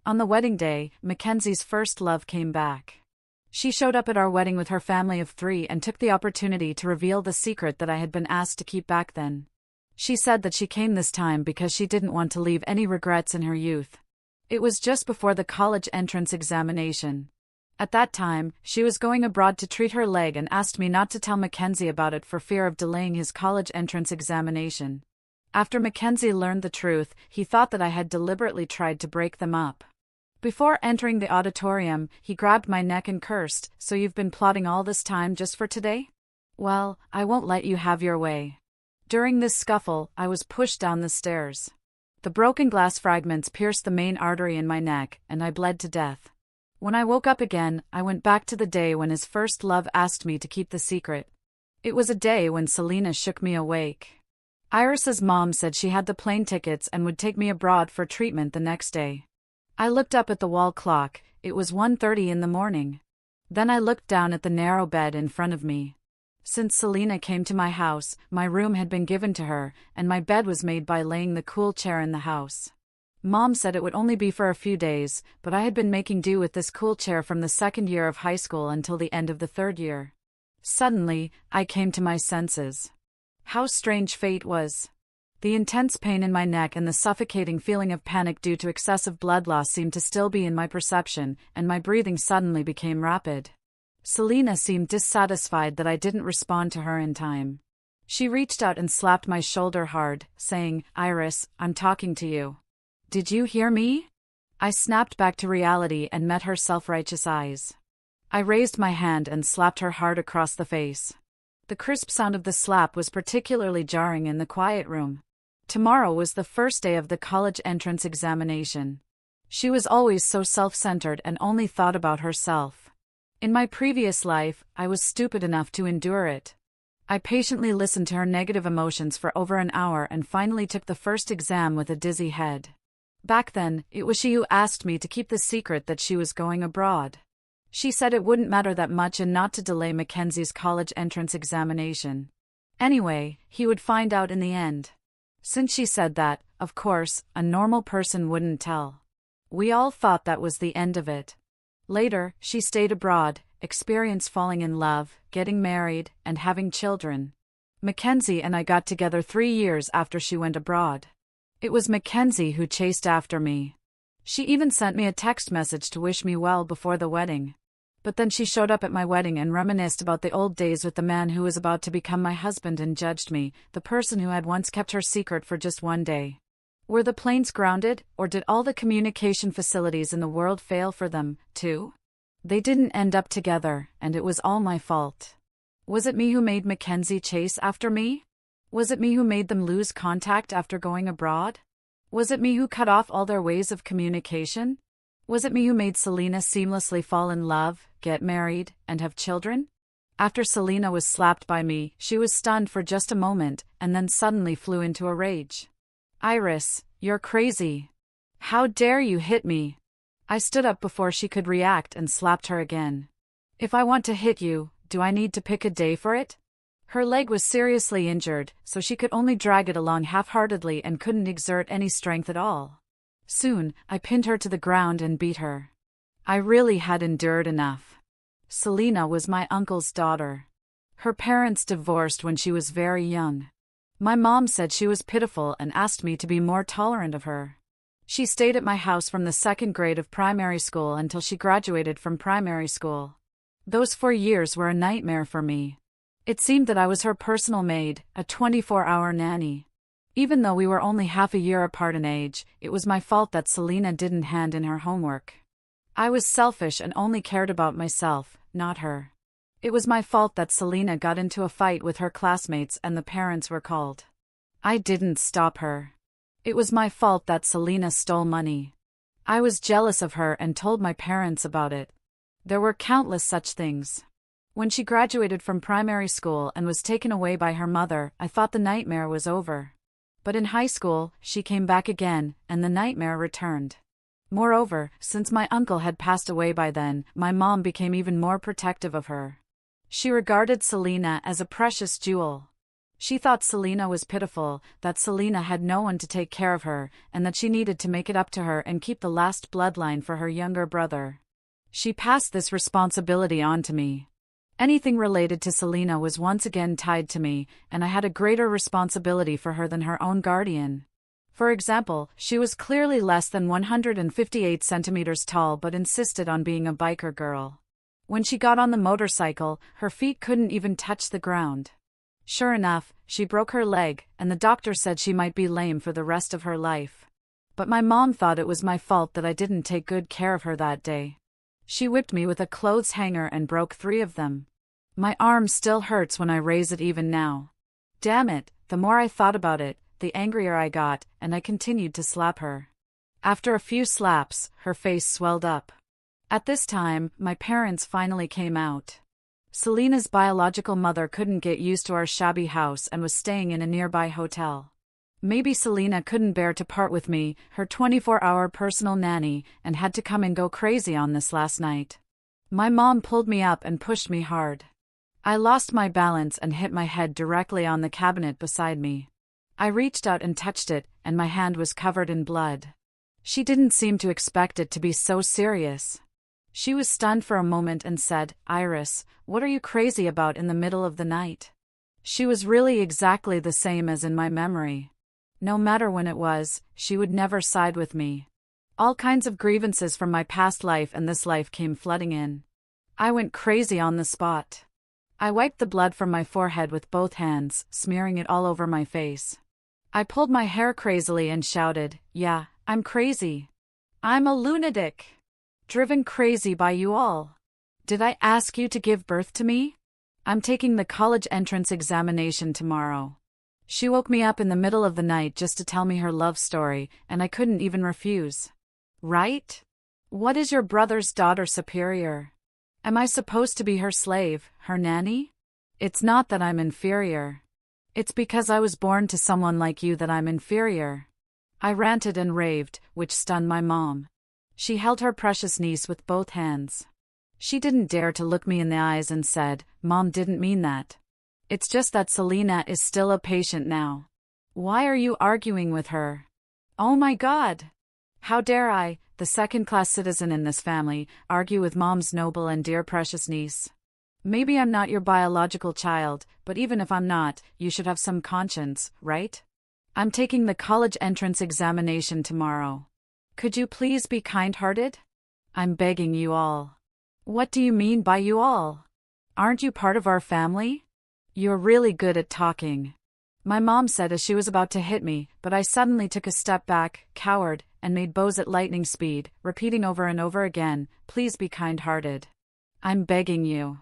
On the wedding day, Mackenzie's first love came back. She showed up at our wedding with her family of 3 and took the opportunity to reveal the secret that I had been asked to keep back then. She said that she came this time because she didn't want to leave any regrets in her youth. It was just before the college entrance examination. At that time, she was going abroad to treat her leg and asked me not to tell Mackenzie about it for fear of delaying his college entrance examination. After Mackenzie learned the truth, he thought that I had deliberately tried to break them up. Before entering the auditorium, he grabbed my neck and cursed, "So you've been plotting all this time just for today? Well, I won't let you have your way." During this scuffle, I was pushed down the stairs. The broken glass fragments pierced the main artery in my neck, and I bled to death. When I woke up again, I went back to the day when his first love asked me to keep the secret. It was a day when Selena shook me awake. Iris's mom said she had the plane tickets and would take me abroad for treatment the next day. I looked up at the wall clock. It was 1:30 in the morning. Then I looked down at the narrow bed in front of me. Since Selena came to my house, my room had been given to her, and my bed was made by laying the cool chair in the house. Mom said it would only be for a few days, but I had been making do with this cool chair from the second year of high school until the end of the third year. Suddenly, I came to my senses. How strange fate was. The intense pain in my neck and the suffocating feeling of panic due to excessive blood loss seemed to still be in my perception, and my breathing suddenly became rapid. Selena seemed dissatisfied that I didn't respond to her in time. She reached out and slapped my shoulder hard, saying, "Iris, I'm talking to you. Did you hear me?" I snapped back to reality and met her self-righteous eyes. I raised my hand and slapped her hard across the face. The crisp sound of the slap was particularly jarring in the quiet room. Tomorrow was the first day of the college entrance examination. She was always so self-centered and only thought about herself. In my previous life, I was stupid enough to endure it. I patiently listened to her negative emotions for over an hour and finally took the first exam with a dizzy head. Back then, it was she who asked me to keep the secret that she was going abroad. She said it wouldn't matter that much and not to delay Mackenzie's college entrance examination. Anyway, he would find out in the end. Since she said that, of course, a normal person wouldn't tell. We all thought that was the end of it. Later, she stayed abroad, experienced falling in love, getting married, and having children. Mackenzie and I got together 3 years after she went abroad. It was Mackenzie who chased after me. She even sent me a text message to wish me well before the wedding. But then she showed up at my wedding and reminisced about the old days with the man who was about to become my husband and judged me, the person who had once kept her secret for just one day. Were the planes grounded, or did all the communication facilities in the world fail for them, too? They didn't end up together, and it was all my fault. Was it me who made Mackenzie chase after me? Was it me who made them lose contact after going abroad? Was it me who cut off all their ways of communication? Was it me who made Selena seamlessly fall in love, get married, and have children? After Selena was slapped by me, she was stunned for just a moment, and then suddenly flew into a rage. "Iris, you're crazy. How dare you hit me?" I stood up before she could react and slapped her again. "If I want to hit you, do I need to pick a day for it?" Her leg was seriously injured, so she could only drag it along half-heartedly and couldn't exert any strength at all. Soon, I pinned her to the ground and beat her. I really had endured enough. Selena was my uncle's daughter. Her parents divorced when she was very young. My mom said she was pitiful and asked me to be more tolerant of her. She stayed at my house from the 2nd grade of primary school until she graduated from primary school. Those 4 years were a nightmare for me. It seemed that I was her personal maid, a 24-hour nanny. Even though we were only half a year apart in age, it was my fault that Selena didn't hand in her homework. I was selfish and only cared about myself, not her. It was my fault that Selena got into a fight with her classmates and the parents were called. I didn't stop her. It was my fault that Selena stole money. I was jealous of her and told my parents about it. There were countless such things. When she graduated from primary school and was taken away by her mother, I thought the nightmare was over. But in high school, she came back again, and the nightmare returned. Moreover, since my uncle had passed away by then, my mom became even more protective of her. She regarded Selena as a precious jewel. She thought Selena was pitiful, that Selena had no one to take care of her, and that she needed to make it up to her and keep the last bloodline for her younger brother. She passed this responsibility on to me. Anything related to Selena was once again tied to me, and I had a greater responsibility for her than her own guardian. For example, she was clearly less than 158 centimeters tall but insisted on being a biker girl. When she got on the motorcycle, her feet couldn't even touch the ground. Sure enough, she broke her leg, and the doctor said she might be lame for the rest of her life. But my mom thought it was my fault that I didn't take good care of her that day. She whipped me with a clothes hanger and broke 3 of them. My arm still hurts when I raise it even now. Damn it, the more I thought about it, the angrier I got, and I continued to slap her. After a few slaps, her face swelled up. At this time, my parents finally came out. Selena's biological mother couldn't get used to our shabby house and was staying in a nearby hotel. Maybe Selena couldn't bear to part with me, her 24-hour personal nanny, and had to come and go crazy on this last night. My mom pulled me up and pushed me hard. I lost my balance and hit my head directly on the cabinet beside me. I reached out and touched it, and my hand was covered in blood. She didn't seem to expect it to be so serious. She was stunned for a moment and said, "Iris, what are you crazy about in the middle of the night?" She was really exactly the same as in my memory. No matter when it was, she would never side with me. All kinds of grievances from my past life and this life came flooding in. I went crazy on the spot. I wiped the blood from my forehead with both hands, smearing it all over my face. I pulled my hair crazily and shouted, "Yeah, I'm crazy. I'm a lunatic. Driven crazy by you all. Did I ask you to give birth to me? I'm taking the college entrance examination tomorrow." She woke me up in the middle of the night just to tell me her love story, and I couldn't even refuse. Right? What is your brother's daughter superior? Am I supposed to be her slave, her nanny? It's not that I'm inferior. It's because I was born to someone like you that I'm inferior. I ranted and raved, which stunned my mom. She held her precious niece with both hands. She didn't dare to look me in the eyes and said, "Mom didn't mean that. It's just that Selena is still a patient now. Why are you arguing with her?" Oh my God! How dare I, the second-class citizen in this family, argue with Mom's noble and dear precious niece? Maybe I'm not your biological child, but even if I'm not, you should have some conscience, right? I'm taking the college entrance examination tomorrow. Could you please be kind-hearted? I'm begging you all. What do you mean by you all? Aren't you part of our family? You're really good at talking. My mom said as she was about to hit me, but I suddenly took a step back, cowered, and made bows at lightning speed, repeating over and over again, "Please be kind-hearted. I'm begging you."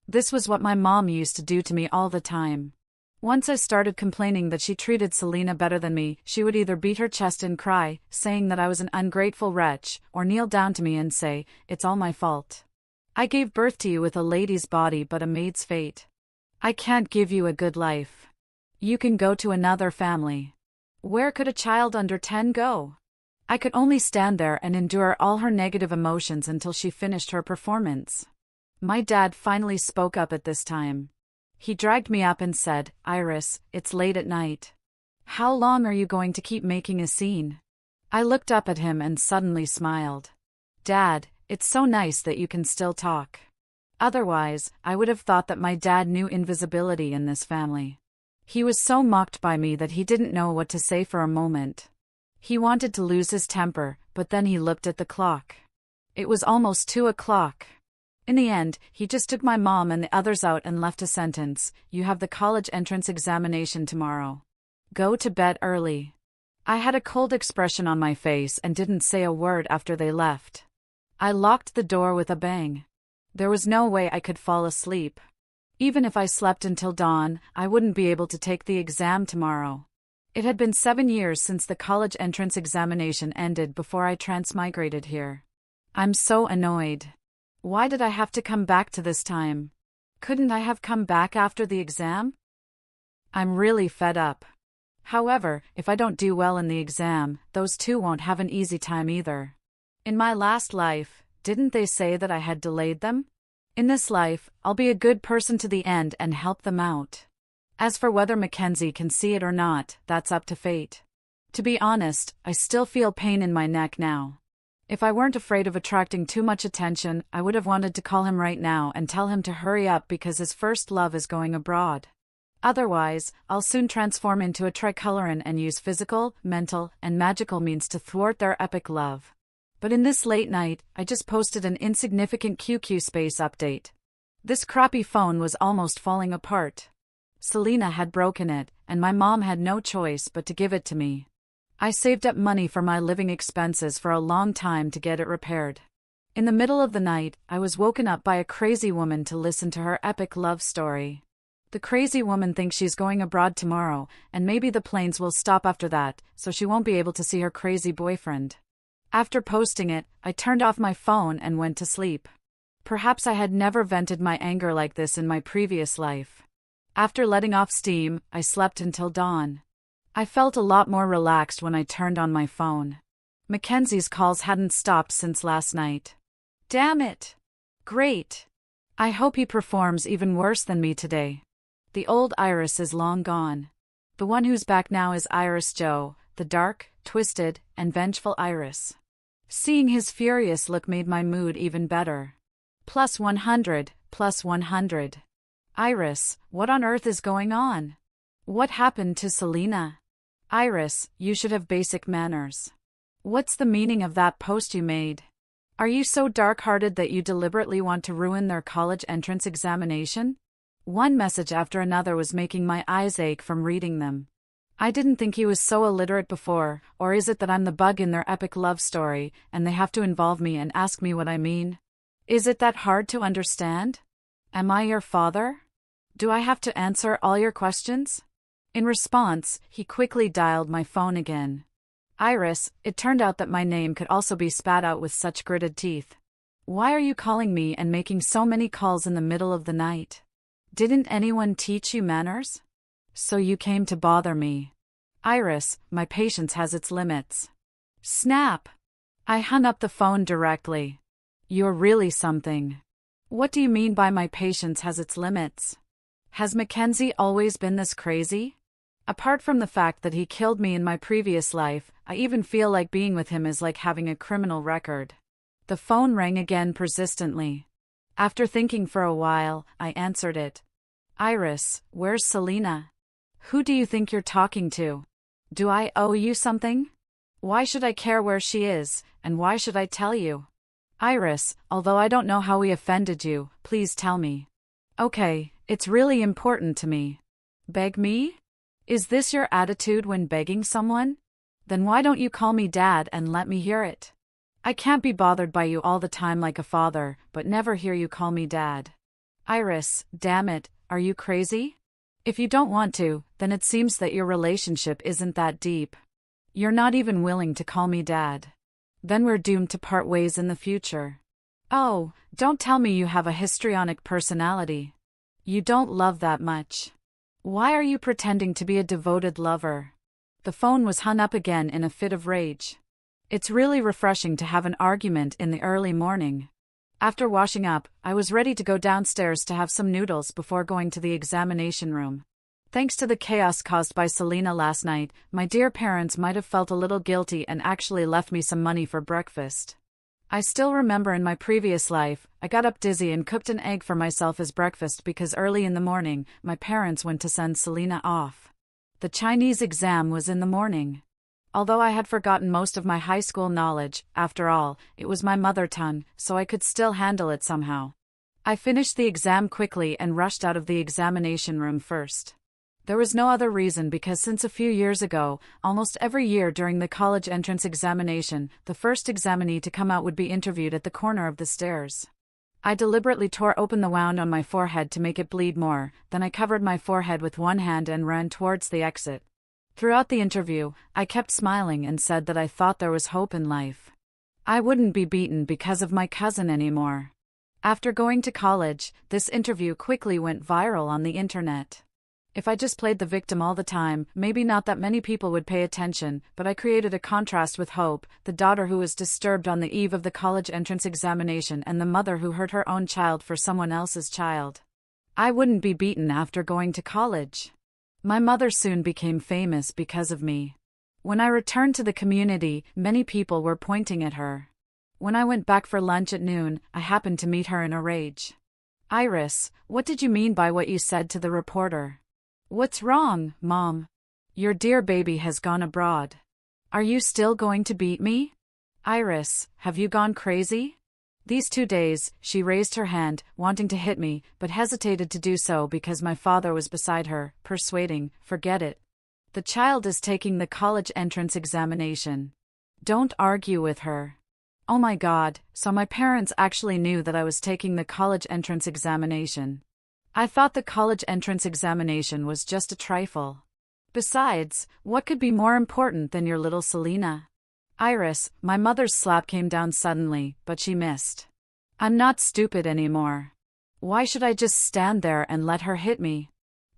This was what my mom used to do to me all the time. Once I started complaining that she treated Selena better than me, she would either beat her chest and cry, saying that I was an ungrateful wretch, or kneel down to me and say, "It's all my fault. I gave birth to you with a lady's body but a maid's fate. I can't give you a good life. You can go to another family." Where could a child under 10 go? I could only stand there and endure all her negative emotions until she finished her performance. My dad finally spoke up at this time. He dragged me up and said, "Iris, it's late at night. How long are you going to keep making a scene?" I looked up at him and suddenly smiled. "Dad, it's so nice that you can still talk. Otherwise, I would have thought that my dad knew invisibility in this family." He was so mocked by me that he didn't know what to say for a moment. He wanted to lose his temper, but then he looked at the clock. It was almost 2 o'clock. In the end, he just took my mom and the others out and left a sentence, "You have the college entrance examination tomorrow. Go to bed early." I had a cold expression on my face and didn't say a word after they left. I locked the door with a bang. There was no way I could fall asleep. Even if I slept until dawn, I wouldn't be able to take the exam tomorrow. It had been 7 years since the college entrance examination ended before I transmigrated here. I'm so annoyed. Why did I have to come back to this time? Couldn't I have come back after the exam? I'm really fed up. However, if I don't do well in the exam, those two won't have an easy time either. In my last life, didn't they say that I had delayed them? In this life, I'll be a good person to the end and help them out. As for whether Mackenzie can see it or not, that's up to fate. To be honest, I still feel pain in my neck now. If I weren't afraid of attracting too much attention, I would have wanted to call him right now and tell him to hurry up because his first love is going abroad. Otherwise, I'll soon transform into a tricoloran and use physical, mental, and magical means to thwart their epic love. But in this late night, I just posted an insignificant QQ space update. This crappy phone was almost falling apart. Selena had broken it, and my mom had no choice but to give it to me. I saved up money for my living expenses for a long time to get it repaired. In the middle of the night, I was woken up by a crazy woman to listen to her epic love story. The crazy woman thinks she's going abroad tomorrow, and maybe the planes will stop after that, so she won't be able to see her crazy boyfriend. After posting it, I turned off my phone and went to sleep. Perhaps I had never vented my anger like this in my previous life. After letting off steam, I slept until dawn. I felt a lot more relaxed when I turned on my phone. Mackenzie's calls hadn't stopped since last night. Damn it! Great! I hope he performs even worse than me today. The old Iris is long gone. The one who's back now is Iris Joe, the dark, twisted, and vengeful Iris. Seeing his furious look made my mood even better. +100, +100. Iris, what on earth is going on? What happened to Selena? Iris, you should have basic manners. What's the meaning of that post you made? Are you so dark-hearted that you deliberately want to ruin their college entrance examination? One message after another was making my eyes ache from reading them. I didn't think he was so illiterate before, or is it that I'm the bug in their epic love story, and they have to involve me and ask me what I mean? Is it that hard to understand? Am I your father? Do I have to answer all your questions? In response, he quickly dialed my phone again. Iris, it turned out that my name could also be spat out with such gritted teeth. Why are you calling me and making so many calls in the middle of the night? Didn't anyone teach you manners? So you came to bother me. Iris, my patience has its limits. Snap! I hung up the phone directly. You're really something. What do you mean by my patience has its limits? Has Mackenzie always been this crazy? Apart from the fact that he killed me in my previous life, I even feel like being with him is like having a criminal record. The phone rang again persistently. After thinking for a while, I answered it. Iris, where's Selena? Who do you think you're talking to? Do I owe you something? Why should I care where she is, and why should I tell you? Iris, although I don't know how we offended you, please tell me. Okay, it's really important to me. Beg me? Is this your attitude when begging someone? Then why don't you call me Dad and let me hear it? I can't be bothered by you all the time like a father, but never hear you call me Dad. Iris, damn it, are you crazy? If you don't want to, then it seems that your relationship isn't that deep. You're not even willing to call me Dad. Then we're doomed to part ways in the future. Oh, don't tell me you have a histrionic personality. You don't love that much. Why are you pretending to be a devoted lover? The phone was hung up again in a fit of rage. It's really refreshing to have an argument in the early morning. After washing up, I was ready to go downstairs to have some noodles before going to the examination room. Thanks to the chaos caused by Selena last night, my dear parents might have felt a little guilty and actually left me some money for breakfast. I still remember in my previous life, I got up dizzy and cooked an egg for myself as breakfast because early in the morning, my parents went to send Selena off. The Chinese exam was in the morning. Although I had forgotten most of my high school knowledge, after all, it was my mother tongue, so I could still handle it somehow. I finished the exam quickly and rushed out of the examination room first. There was no other reason because since a few years ago, almost every year during the college entrance examination, the first examinee to come out would be interviewed at the corner of the stairs. I deliberately tore open the wound on my forehead to make it bleed more, then I covered my forehead with one hand and ran towards the exit. Throughout the interview, I kept smiling and said that I thought there was hope in life. I wouldn't be beaten because of my cousin anymore. After going to college, this interview quickly went viral on the internet. If I just played the victim all the time, maybe not that many people would pay attention, but I created a contrast with Hope, the daughter who was disturbed on the eve of the college entrance examination and the mother who hurt her own child for someone else's child. I wouldn't be beaten after going to college. My mother soon became famous because of me. When I returned to the community, many people were pointing at her. When I went back for lunch at noon, I happened to meet her in a rage. Iris, what did you mean by what you said to the reporter? What's wrong, Mom? Your dear baby has gone abroad. Are you still going to beat me? Iris, have you gone crazy? These 2 days, she raised her hand, wanting to hit me, but hesitated to do so because my father was beside her, persuading, forget it. The child is taking the college entrance examination. Don't argue with her. Oh my God, so my parents actually knew that I was taking the college entrance examination. I thought the college entrance examination was just a trifle. Besides, what could be more important than your little Selena? Iris, my mother's slap came down suddenly, but she missed. I'm not stupid anymore. Why should I just stand there and let her hit me?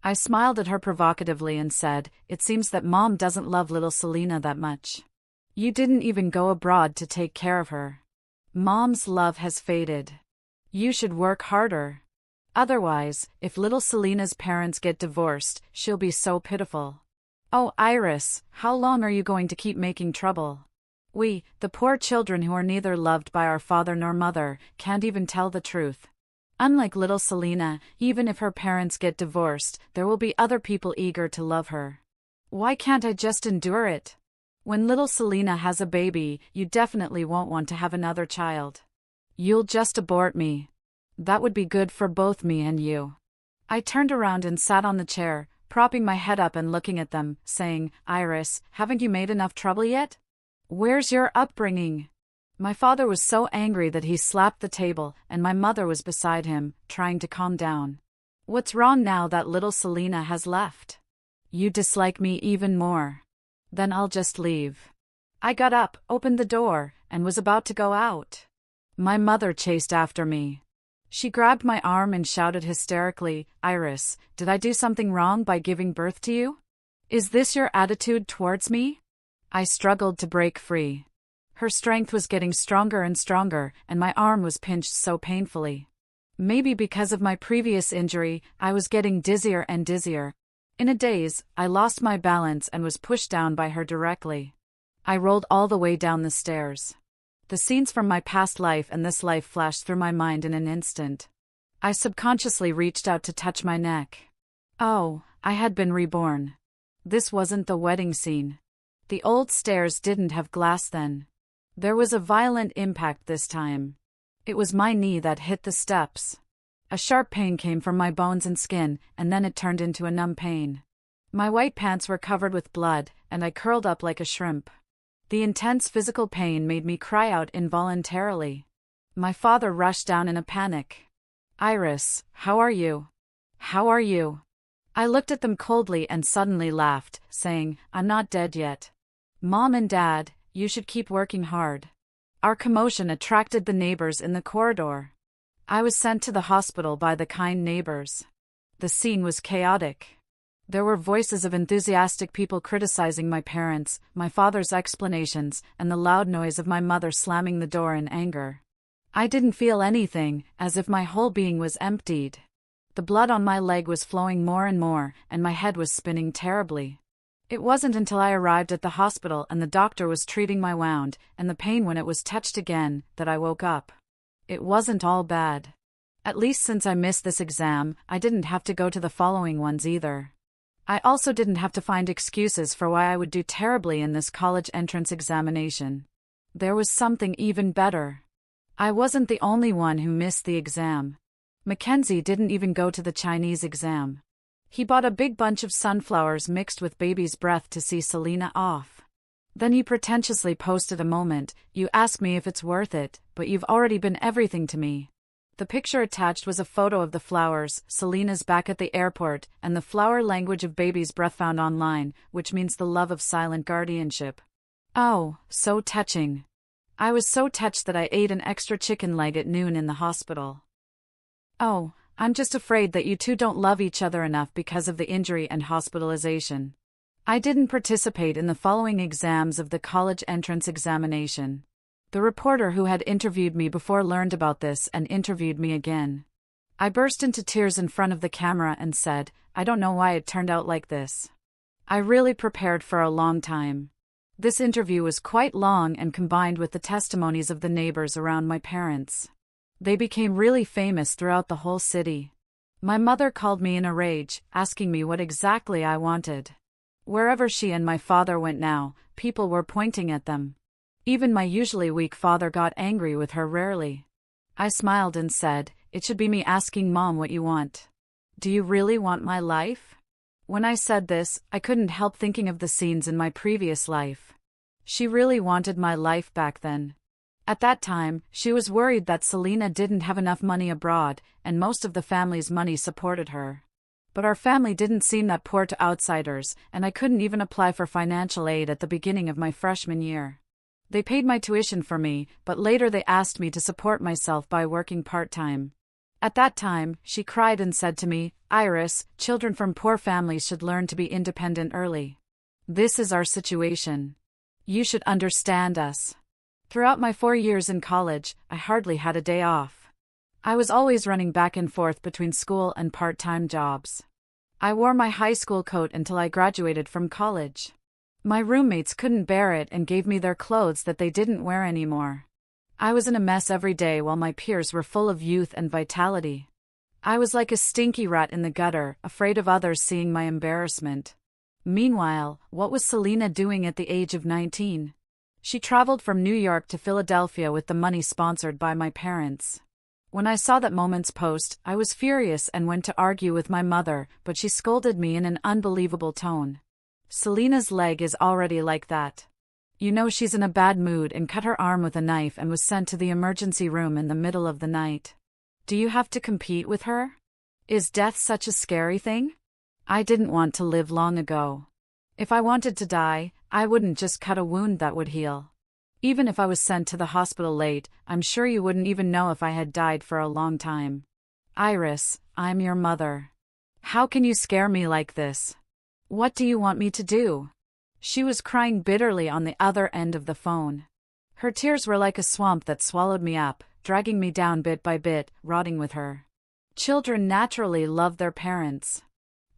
I smiled at her provocatively and said, it seems that Mom doesn't love little Selena that much. You didn't even go abroad to take care of her. Mom's love has faded. You should work harder. Otherwise, if little Selena's parents get divorced, she'll be so pitiful. Oh, Iris, how long are you going to keep making trouble? We, the poor children who are neither loved by our father nor mother, can't even tell the truth. Unlike little Selena, even if her parents get divorced, there will be other people eager to love her. Why can't I just endure it? When little Selena has a baby, you definitely won't want to have another child. You'll just abort me. That would be good for both me and you. I turned around and sat on the chair, propping my head up and looking at them, saying, Iris, haven't you made enough trouble yet? Where's your upbringing? My father was so angry that he slapped the table, and my mother was beside him, trying to calm down. What's wrong now that little Selena has left? You dislike me even more. Then I'll just leave. I got up, opened the door, and was about to go out. My mother chased after me. She grabbed my arm and shouted hysterically, Iris, did I do something wrong by giving birth to you? Is this your attitude towards me? I struggled to break free. Her strength was getting stronger and stronger, and my arm was pinched so painfully. Maybe because of my previous injury, I was getting dizzier and dizzier. In a daze, I lost my balance and was pushed down by her directly. I rolled all the way down the stairs. The scenes from my past life and this life flashed through my mind in an instant. I subconsciously reached out to touch my neck. Oh, I had been reborn. This wasn't the wedding scene. The old stairs didn't have glass then. There was a violent impact this time. It was my knee that hit the steps. A sharp pain came from my bones and skin, and then it turned into a numb pain. My white pants were covered with blood, and I curled up like a shrimp. The intense physical pain made me cry out involuntarily. My father rushed down in a panic. Iris, how are you? How are you? I looked at them coldly and suddenly laughed, saying, I'm not dead yet. Mom and Dad, you should keep working hard. Our commotion attracted the neighbors in the corridor. I was sent to the hospital by the kind neighbors. The scene was chaotic. There were voices of enthusiastic people criticizing my parents, my father's explanations, and the loud noise of my mother slamming the door in anger. I didn't feel anything, as if my whole being was emptied. The blood on my leg was flowing more and more, and my head was spinning terribly. It wasn't until I arrived at the hospital and the doctor was treating my wound, and the pain when it was touched again, that I woke up. It wasn't all bad. At least since I missed this exam, I didn't have to go to the following ones either. I also didn't have to find excuses for why I would do terribly in this college entrance examination. There was something even better. I wasn't the only one who missed the exam. Mackenzie didn't even go to the Chinese exam. He bought a big bunch of sunflowers mixed with baby's breath to see Selena off. Then he pretentiously posted a moment, you ask me if it's worth it, but you've already been everything to me. The picture attached was a photo of the flowers, Selena's back at the airport, and the flower language of baby's breath found online, which means the love of silent guardianship. Oh, so touching. I was so touched that I ate an extra chicken leg at noon in the hospital. Oh, I'm just afraid that you two don't love each other enough because of the injury and hospitalization. I didn't participate in the following exams of the college entrance examination. The reporter who had interviewed me before learned about this and interviewed me again. I burst into tears in front of the camera and said, I don't know why it turned out like this. I really prepared for a long time. This interview was quite long and combined with the testimonies of the neighbors around my parents. They became really famous throughout the whole city. My mother called me in a rage, asking me what exactly I wanted. Wherever she and my father went now, people were pointing at them. Even my usually weak father got angry with her rarely. I smiled and said, it should be me asking Mom what you want. Do you really want my life? When I said this, I couldn't help thinking of the scenes in my previous life. She really wanted my life back then. At that time, she was worried that Selena didn't have enough money abroad, and most of the family's money supported her. But our family didn't seem that poor to outsiders, and I couldn't even apply for financial aid at the beginning of my freshman year. They paid my tuition for me, but later they asked me to support myself by working part-time. At that time, she cried and said to me, Iris, children from poor families should learn to be independent early. This is our situation. You should understand us. Throughout my 4 years in college, I hardly had a day off. I was always running back and forth between school and part-time jobs. I wore my high school coat until I graduated from college. My roommates couldn't bear it and gave me their clothes that they didn't wear anymore. I was in a mess every day while my peers were full of youth and vitality. I was like a stinky rat in the gutter, afraid of others seeing my embarrassment. Meanwhile, what was Selena doing at the age of 19? She traveled from New York to Philadelphia with the money sponsored by my parents. When I saw that Moment's post, I was furious and went to argue with my mother, but she scolded me in an unbelievable tone. Selena's leg is already like that. You know she's in a bad mood, and cut her arm with a knife and was sent to the emergency room in the middle of the night. Do you have to compete with her? Is death such a scary thing? I didn't want to live long ago. If I wanted to die, I wouldn't just cut a wound that would heal. Even if I was sent to the hospital late, I'm sure you wouldn't even know if I had died for a long time. Iris, I'm your mother. How can you scare me like this? What do you want me to do? She was crying bitterly on the other end of the phone. Her tears were like a swamp that swallowed me up, dragging me down bit by bit, rotting with her. Children naturally love their parents.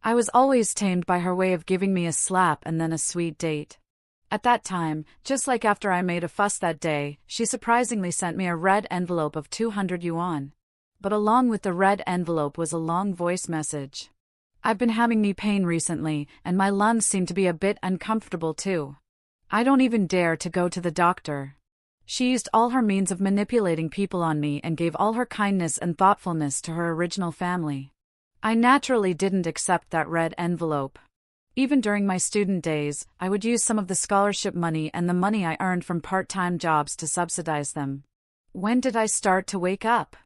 I was always tamed by her way of giving me a slap and then a sweet date. At that time, just like after I made a fuss that day, she surprisingly sent me a red envelope of 200 yuan. But along with the red envelope was a long voice message. I've been having knee pain recently, and my lungs seem to be a bit uncomfortable too. I don't even dare to go to the doctor. She used all her means of manipulating people on me and gave all her kindness and thoughtfulness to her original family. I naturally didn't accept that red envelope. Even during my student days, I would use some of the scholarship money and the money I earned from part-time jobs to subsidize them. When did I start to wake up?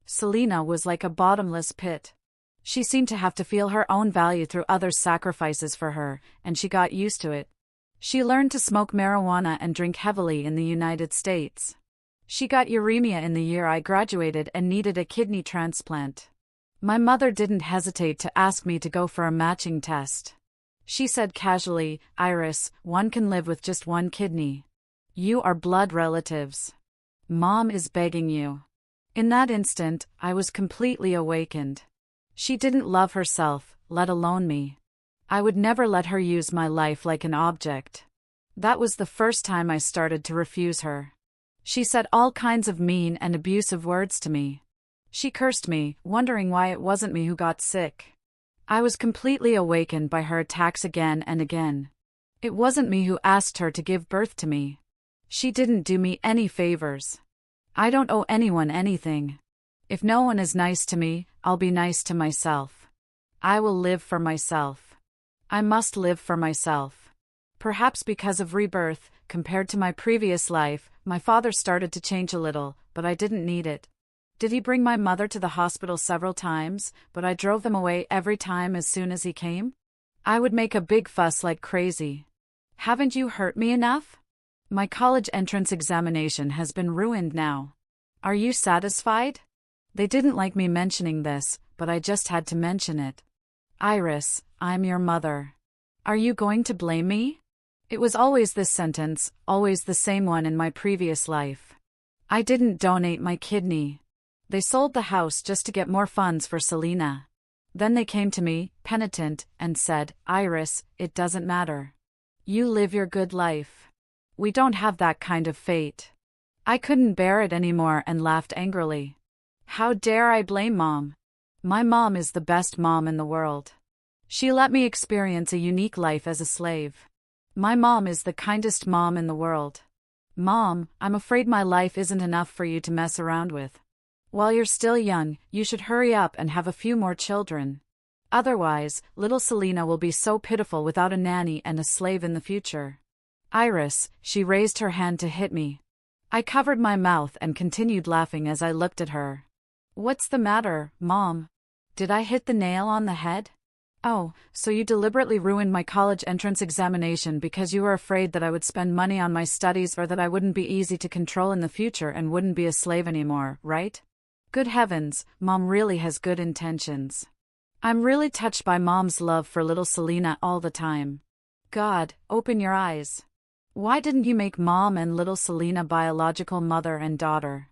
Selena was like a bottomless pit. She seemed to have to feel her own value through others' sacrifices for her, and she got used to it. She learned to smoke marijuana and drink heavily in the United States. She got uremia in the year I graduated and needed a kidney transplant. My mother didn't hesitate to ask me to go for a matching test. She said casually, Iris, one can live with just one kidney. You are blood relatives. Mom is begging you. In that instant, I was completely awakened. She didn't love herself, let alone me. I would never let her use my life like an object. That was the first time I started to refuse her. She said all kinds of mean and abusive words to me. She cursed me, wondering why it wasn't me who got sick. I was completely awakened by her attacks again and again. It wasn't me who asked her to give birth to me. She didn't do me any favors. I don't owe anyone anything. If no one is nice to me, I'll be nice to myself. I will live for myself. I must live for myself. Perhaps because of rebirth, compared to my previous life, my father started to change a little, but I didn't need it. Did he bring my mother to the hospital several times, but I drove them away every time as soon as he came? I would make a big fuss like crazy. Haven't you hurt me enough? My college entrance examination has been ruined now. Are you satisfied? They didn't like me mentioning this, but I just had to mention it. Iris, I'm your mother. Are you going to blame me? It was always this sentence, always the same one in my previous life. I didn't donate my kidney. They sold the house just to get more funds for Selena. Then they came to me, penitent, and said, "Iris, it doesn't matter. You live your good life. We don't have that kind of fate." I couldn't bear it anymore and laughed angrily. How dare I blame Mom? My mom is the best mom in the world. She let me experience a unique life as a slave. My mom is the kindest mom in the world. Mom, I'm afraid my life isn't enough for you to mess around with. While you're still young, you should hurry up and have a few more children. Otherwise, little Selena will be so pitiful without a nanny and a slave in the future. Iris, she raised her hand to hit me. I covered my mouth and continued laughing as I looked at her. What's the matter, Mom? Did I hit the nail on the head? Oh, so you deliberately ruined my college entrance examination because you were afraid that I would spend money on my studies or that I wouldn't be easy to control in the future and wouldn't be a slave anymore, right? Good heavens, Mom really has good intentions. I'm really touched by Mom's love for little Selena all the time. God, open your eyes. Why didn't you make Mom and little Selena biological mother and daughter?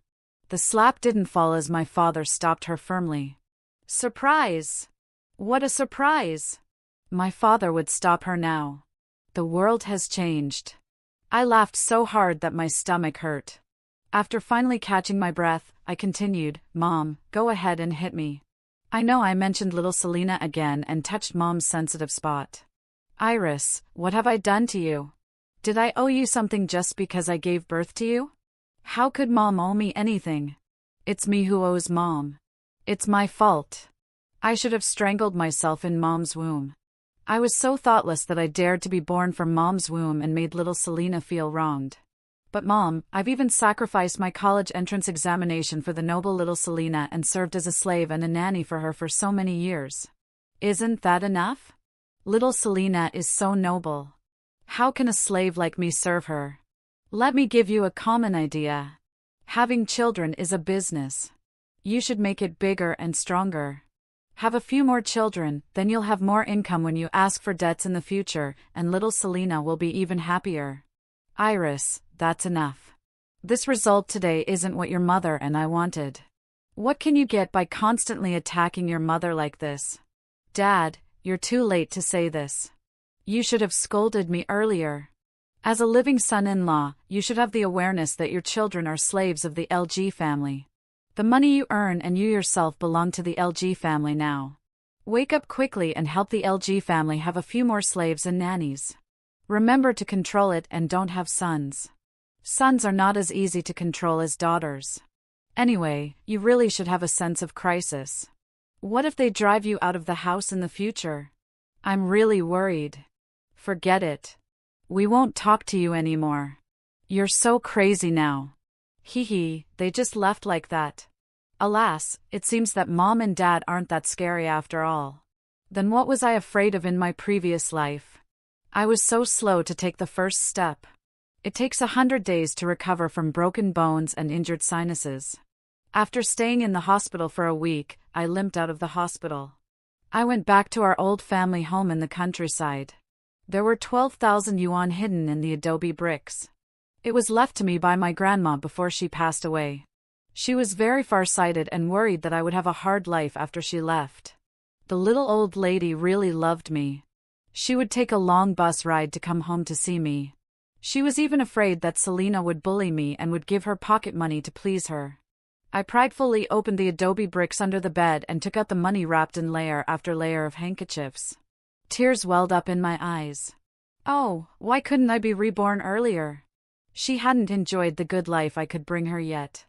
The slap didn't fall as my father stopped her firmly. Surprise! What a surprise! My father would stop her now. The world has changed. I laughed so hard that my stomach hurt. After finally catching my breath, I continued, Mom, go ahead and hit me. I know I mentioned little Selena again and touched Mom's sensitive spot. Iris, what have I done to you? Did I owe you something just because I gave birth to you? How could Mom owe me anything? It's me who owes Mom. It's my fault. I should have strangled myself in Mom's womb. I was so thoughtless that I dared to be born from Mom's womb and made little Selena feel wronged. But Mom, I've even sacrificed my college entrance examination for the noble little Selena and served as a slave and a nanny for her for so many years. Isn't that enough? Little Selena is so noble. How can a slave like me serve her? Let me give you a common idea. Having children is a business. You should make it bigger and stronger. Have a few more children, then you'll have more income when you ask for debts in the future, and little Selena will be even happier. Iris, that's enough. This result today isn't what your mother and I wanted. What can you get by constantly attacking your mother like this? Dad, you're too late to say this. You should have scolded me earlier. As a living son-in-law, you should have the awareness that your children are slaves of the LG family. The money you earn and you yourself belong to the LG family now. Wake up quickly and help the LG family have a few more slaves and nannies. Remember to control it and don't have sons. Sons are not as easy to control as daughters. Anyway, you really should have a sense of crisis. What if they drive you out of the house in the future? I'm really worried. Forget it. We won't talk to you anymore. You're so crazy now. Hee, they just left like that. Alas, it seems that Mom and Dad aren't that scary after all. Then what was I afraid of in my previous life? I was so slow to take the first step. It takes 100 days to recover from broken bones and injured sinuses. After staying in the hospital for a week, I limped out of the hospital. I went back to our old family home in the countryside. There were 12,000 yuan hidden in the adobe bricks. It was left to me by my grandma before she passed away. She was very far-sighted and worried that I would have a hard life after she left. The little old lady really loved me. She would take a long bus ride to come home to see me. She was even afraid that Selena would bully me and would give her pocket money to please her. I pridefully opened the adobe bricks under the bed and took out the money wrapped in layer after layer of handkerchiefs. Tears welled up in my eyes. Oh, why couldn't I be reborn earlier? She hadn't enjoyed the good life I could bring her yet.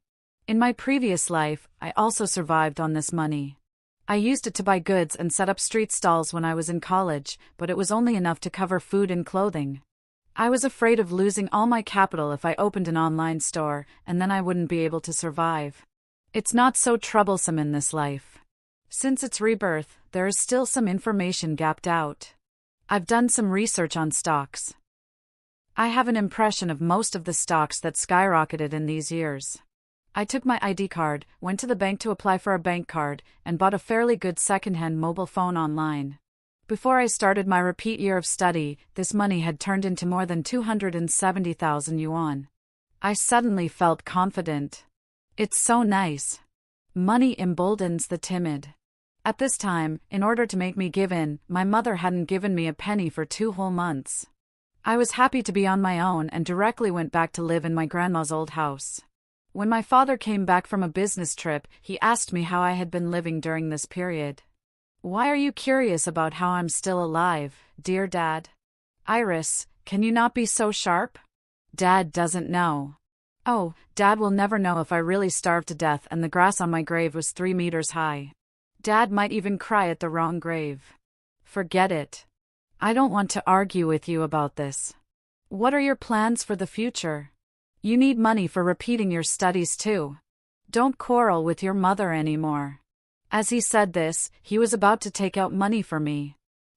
In my previous life, I also survived on this money. I used it to buy goods and set up street stalls when I was in college, but it was only enough to cover food and clothing. I was afraid of losing all my capital if I opened an online store, and then I wouldn't be able to survive. It's not so troublesome in this life. Since its rebirth, there is still some information gapped out. I've done some research on stocks. I have an impression of most of the stocks that skyrocketed in these years. I took my ID card, went to the bank to apply for a bank card, and bought a fairly good second-hand mobile phone online. Before I started my repeat year of study, this money had turned into more than 270,000 yuan. I suddenly felt confident. It's so nice. Money emboldens the timid. At this time, in order to make me give in, my mother hadn't given me a penny for 2 whole months. I was happy to be on my own and directly went back to live in my grandma's old house. When my father came back from a business trip, he asked me how I had been living during this period. Why are you curious about how I'm still alive, dear Dad? Iris, can you not be so sharp? Dad doesn't know. Oh, Dad will never know if I really starved to death and the grass on my grave was 3 meters high. Dad might even cry at the wrong grave. Forget it. I don't want to argue with you about this. What are your plans for the future? You need money for repeating your studies too. Don't quarrel with your mother anymore. As he said this, he was about to take out money for me.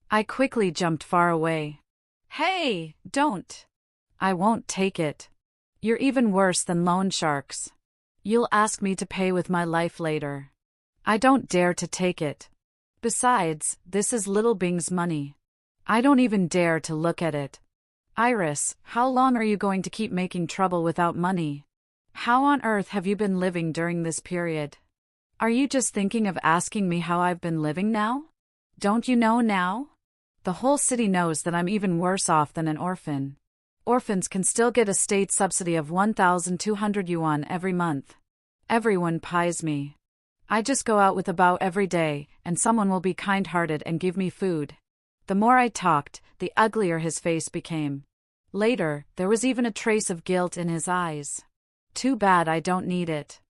I quickly jumped far away. Hey, don't. I won't take it. You're even worse than loan sharks. You'll ask me to pay with my life later. I don't dare to take it. Besides, this is Little Bing's money. I don't even dare to look at it. Iris, how long are you going to keep making trouble without money? How on earth have you been living during this period? Are you just thinking of asking me how I've been living now? Don't you know now? The whole city knows that I'm even worse off than an orphan. Orphans can still get a state subsidy of 1,200 yuan every month. Everyone pies me. I just go out with a bow every day, and someone will be kind-hearted and give me food. The more I talked, the uglier his face became. Later, there was even a trace of guilt in his eyes. Too bad I don't need it.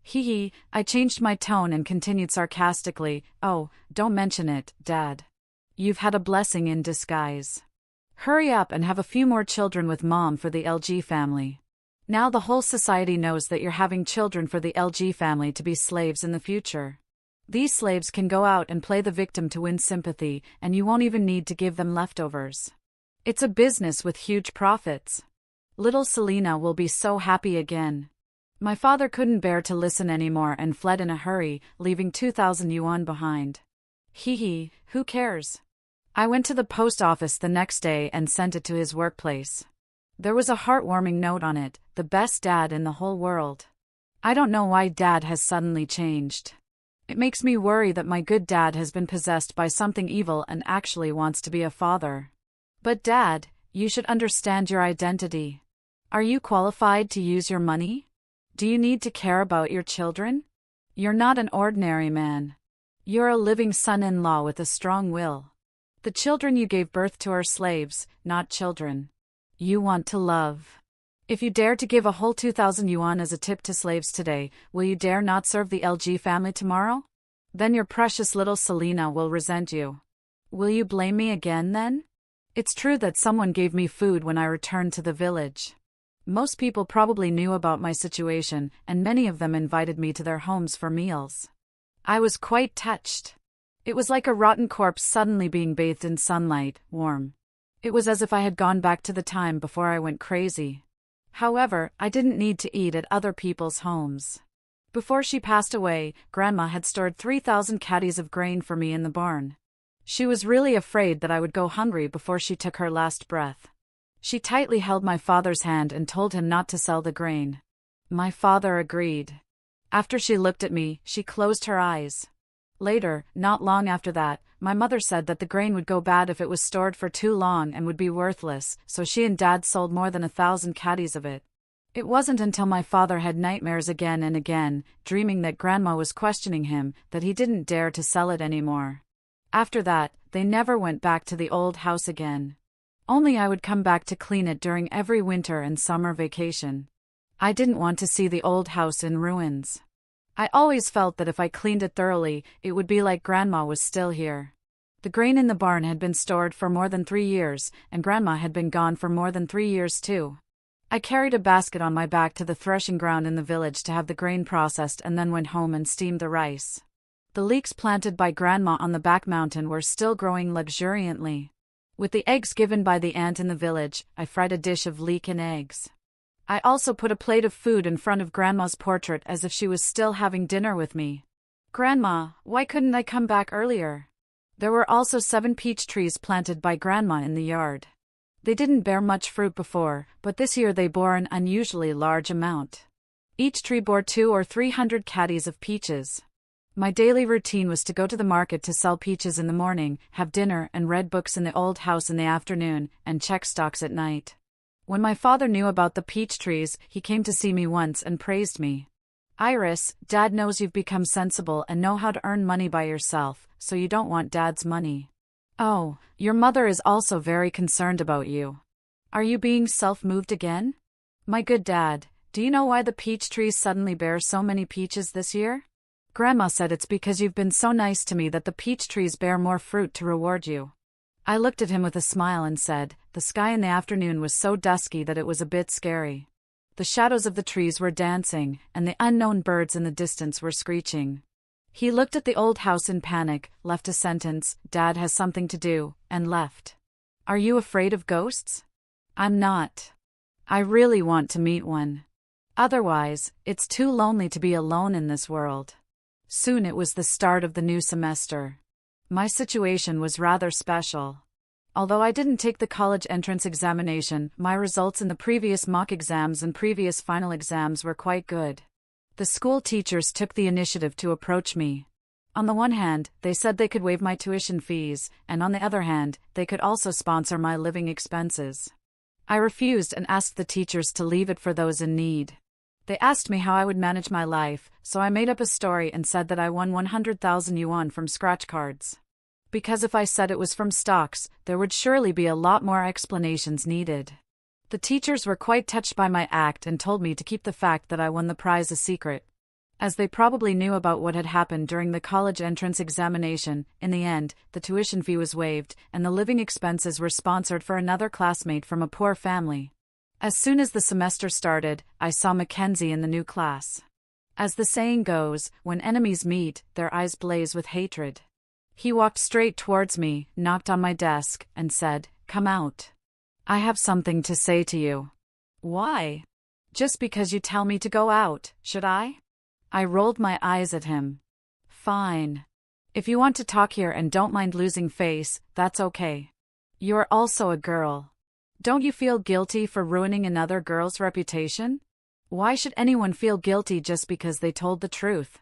Hee, I changed my tone and continued sarcastically, oh, don't mention it, Dad. You've had a blessing in disguise. Hurry up and have a few more children with Mom for the LG family. Now the whole society knows that you're having children for the LG family to be slaves in the future. These slaves can go out and play the victim to win sympathy, and you won't even need to give them leftovers. It's a business with huge profits. Little Selena will be so happy again. My father couldn't bear to listen anymore and fled in a hurry, leaving 2,000 yuan behind. Hee, who cares? I went to the post office the next day and sent it to his workplace. There was a heartwarming note on it, the best dad in the whole world. I don't know why Dad has suddenly changed. It makes me worry that my good dad has been possessed by something evil and actually wants to be a father. But Dad, you should understand your identity. Are you qualified to use your money? Do you need to care about your children? You're not an ordinary man. You're a living son-in-law with a strong will. The children you gave birth to are slaves, not children. You want to love. If you dare to give a whole 2,000 yuan as a tip to slaves today, will you dare not serve the LG family tomorrow? Then your precious little Selena will resent you. Will you blame me again then? It's true that someone gave me food when I returned to the village. Most people probably knew about my situation, and many of them invited me to their homes for meals. I was quite touched. It was like a rotten corpse suddenly being bathed in sunlight, warm. It was as if I had gone back to the time before I went crazy. However, I didn't need to eat at other people's homes. Before she passed away, Grandma had stored 3,000 caddies of grain for me in the barn. She was really afraid that I would go hungry before she took her last breath. She tightly held my father's hand and told him not to sell the grain. My father agreed. After she looked at me, she closed her eyes. Later, not long after that, my mother said that the grain would go bad if it was stored for too long and would be worthless, so she and Dad sold more than 1,000 caddies of it. It wasn't until my father had nightmares again and again, dreaming that Grandma was questioning him, that he didn't dare to sell it anymore. After that, they never went back to the old house again. Only I would come back to clean it during every winter and summer vacation. I didn't want to see the old house in ruins. I always felt that if I cleaned it thoroughly, it would be like Grandma was still here. The grain in the barn had been stored for more than 3 years, and Grandma had been gone for more than 3 years too. I carried a basket on my back to the threshing ground in the village to have the grain processed and then went home and steamed the rice. The leeks planted by Grandma on the back mountain were still growing luxuriantly. With the eggs given by the aunt in the village, I fried a dish of leek and eggs. I also put a plate of food in front of Grandma's portrait as if she was still having dinner with me. Grandma, why couldn't I come back earlier? There were also 7 peach trees planted by Grandma in the yard. They didn't bear much fruit before, but this year they bore an unusually large amount. Each tree bore 200 or 300 caddies of peaches. My daily routine was to go to the market to sell peaches in the morning, have dinner and read books in the old house in the afternoon, and check stocks at night. When my father knew about the peach trees, he came to see me once and praised me. "Iris, Dad knows you've become sensible and know how to earn money by yourself, so you don't want Dad's money. Oh, your mother is also very concerned about you. Are you being self-moved again? My good Dad, do you know why the peach trees suddenly bear so many peaches this year? Grandma said it's because you've been so nice to me that the peach trees bear more fruit to reward you." I looked at him with a smile and said, "The sky in the afternoon was so dusky that it was a bit scary. The shadows of the trees were dancing, and the unknown birds in the distance were screeching." He looked at the old house in panic, left a sentence, "Dad has something to do," and left. "Are you afraid of ghosts?" "I'm not. I really want to meet one. Otherwise, it's too lonely to be alone in this world." Soon it was the start of the new semester. My situation was rather special. Although I didn't take the college entrance examination, my results in the previous mock exams and previous final exams were quite good. The school teachers took the initiative to approach me. On the one hand, they said they could waive my tuition fees, and on the other hand, they could also sponsor my living expenses. I refused and asked the teachers to leave it for those in need. They asked me how I would manage my life, so I made up a story and said that I won 100,000 yuan from scratch cards. Because if I said it was from stocks, there would surely be a lot more explanations needed. The teachers were quite touched by my act and told me to keep the fact that I won the prize a secret. As they probably knew about what had happened during the college entrance examination, in the end, the tuition fee was waived, and the living expenses were sponsored for another classmate from a poor family. As soon as the semester started, I saw Mackenzie in the new class. As the saying goes, when enemies meet, their eyes blaze with hatred. He walked straight towards me, knocked on my desk, and said, "Come out. I have something to say to you." "Why?" "Just because you tell me to go out, should I?" I rolled my eyes at him. "Fine. If you want to talk here and don't mind losing face, that's okay. You're also a girl. Don't you feel guilty for ruining another girl's reputation? Why should anyone feel guilty just because they told the truth?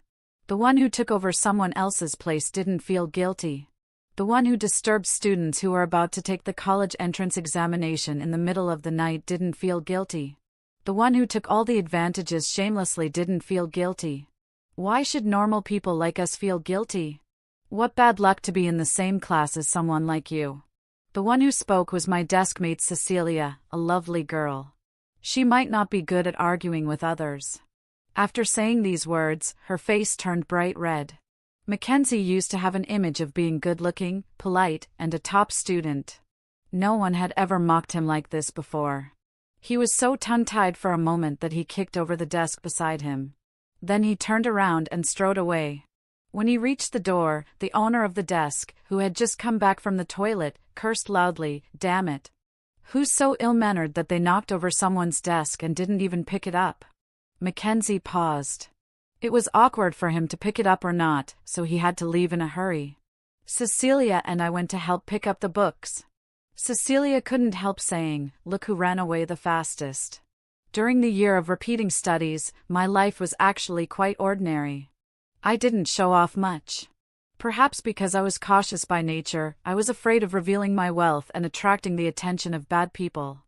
The one who took over someone else's place didn't feel guilty. The one who disturbed students who were about to take the college entrance examination in the middle of the night didn't feel guilty. The one who took all the advantages shamelessly didn't feel guilty. Why should normal people like us feel guilty? What bad luck to be in the same class as someone like you." The one who spoke was my desk mate Cecilia, a lovely girl. She might not be good at arguing with others. After saying these words, her face turned bright red. Mackenzie used to have an image of being good-looking, polite, and a top student. No one had ever mocked him like this before. He was so tongue-tied for a moment that he kicked over the desk beside him. Then he turned around and strode away. When he reached the door, the owner of the desk, who had just come back from the toilet, cursed loudly, "Damn it. Who's so ill-mannered that they knocked over someone's desk and didn't even pick it up?" Mackenzie paused. It was awkward for him to pick it up or not, so he had to leave in a hurry. Cecilia and I went to help pick up the books. Cecilia couldn't help saying, "Look who ran away the fastest." During the year of repeating studies, my life was actually quite ordinary. I didn't show off much. Perhaps because I was cautious by nature, I was afraid of revealing my wealth and attracting the attention of bad people.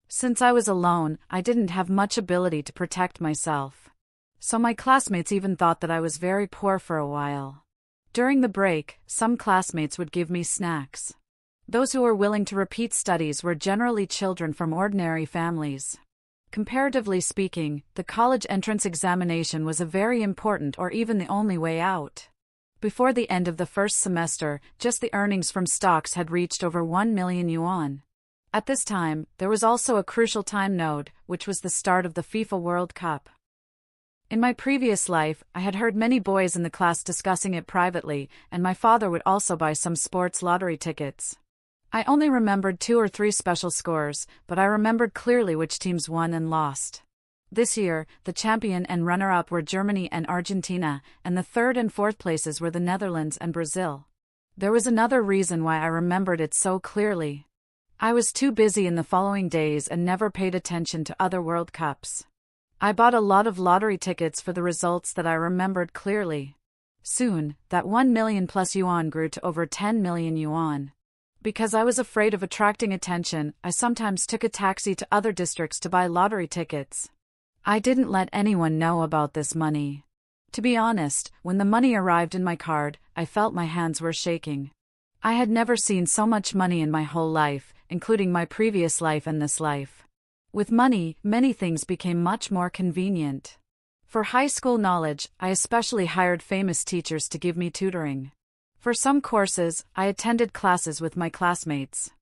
Since I was alone, I didn't have much ability to protect myself. So my classmates even thought that I was very poor for a while. During the break, some classmates would give me snacks. Those who were willing to repeat studies were generally children from ordinary families. Comparatively speaking, the college entrance examination was a very important or even the only way out. Before the end of the first semester, just the earnings from stocks had reached over 1 million yuan. At this time, there was also a crucial time node, which was the start of the FIFA World Cup. In my previous life, I had heard many boys in the class discussing it privately, and my father would also buy some sports lottery tickets. I only remembered 2 or 3 special scores, but I remembered clearly which teams won and lost. This year, the champion and runner-up were Germany and Argentina, and the 3rd and 4th places were the Netherlands and Brazil. There was another reason why I remembered it so clearly. I was too busy in the following days and never paid attention to other World Cups. I bought a lot of lottery tickets for the results that I remembered clearly. Soon, that 1 million plus yuan grew to over 10 million yuan. Because I was afraid of attracting attention, I sometimes took a taxi to other districts to buy lottery tickets. I didn't let anyone know about this money. To be honest, when the money arrived in my card, I felt my hands were shaking. I had never seen so much money in my whole life, including my previous life and this life. With money, many things became much more convenient. For high school knowledge, I especially hired famous teachers to give me tutoring. For some courses, I attended classes with my classmates.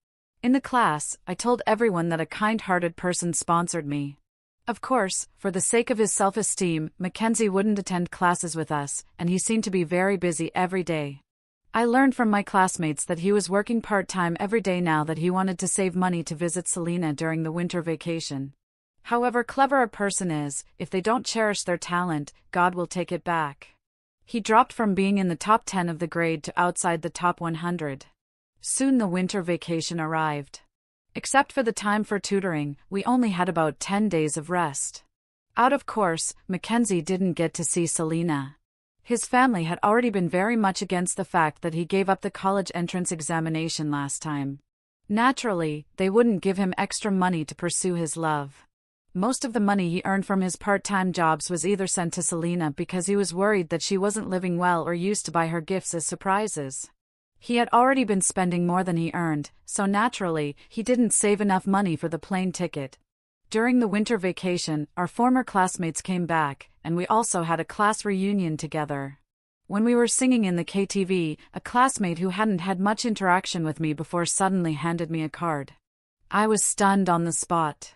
In the class, I told everyone that a kind-hearted person sponsored me. Of course, for the sake of his self-esteem, Mackenzie wouldn't attend classes with us, and he seemed to be very busy every day. I learned from my classmates that he was working part-time every day now that he wanted to save money to visit Selena during the winter vacation. However clever a person is, if they don't cherish their talent, God will take it back. He dropped from being in the top 10 of the grade to outside the top 100. Soon the winter vacation arrived. Except for the time for tutoring, we only had about 10 days of rest. Out of course, Mackenzie didn't get to see Selena. His family had already been very much against the fact that he gave up the college entrance examination last time. Naturally, they wouldn't give him extra money to pursue his love. Most of the money he earned from his part-time jobs was either sent to Selena because he was worried that she wasn't living well or used to buy her gifts as surprises. He had already been spending more than he earned, so naturally, he didn't save enough money for the plane ticket. During the winter vacation, our former classmates came back, and we also had a class reunion together. When we were singing in the KTV, a classmate who hadn't had much interaction with me before suddenly handed me a card. I was stunned on the spot.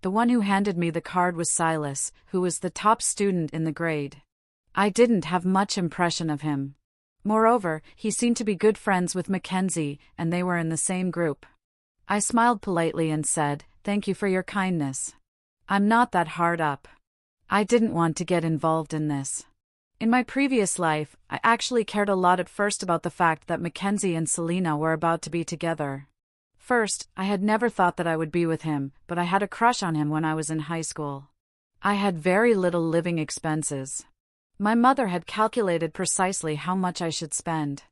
The one who handed me the card was Silas, who was the top student in the grade. I didn't have much impression of him. Moreover, he seemed to be good friends with Mackenzie, and they were in the same group. I smiled politely and said, "Thank you for your kindness. I'm not that hard up. I didn't want to get involved in this." In my previous life, I actually cared a lot at first about the fact that Mackenzie and Selena were about to be together. First, I had never thought that I would be with him, but I had a crush on him when I was in high school. I had very little living expenses. My mother had calculated precisely how much I should spend.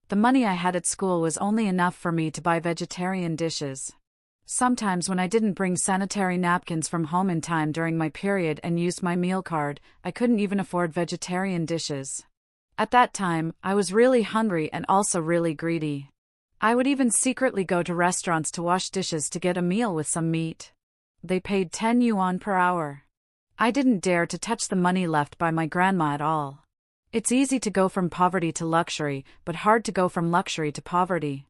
The money I had at school was only enough for me to buy vegetarian dishes. Sometimes when I didn't bring sanitary napkins from home in time during my period and used my meal card, I couldn't even afford vegetarian dishes. At that time, I was really hungry and also really greedy. I would even secretly go to restaurants to wash dishes to get a meal with some meat. They paid 10 yuan per hour. I didn't dare to touch the money left by my grandma at all. It's easy to go from poverty to luxury, but hard to go from luxury to poverty.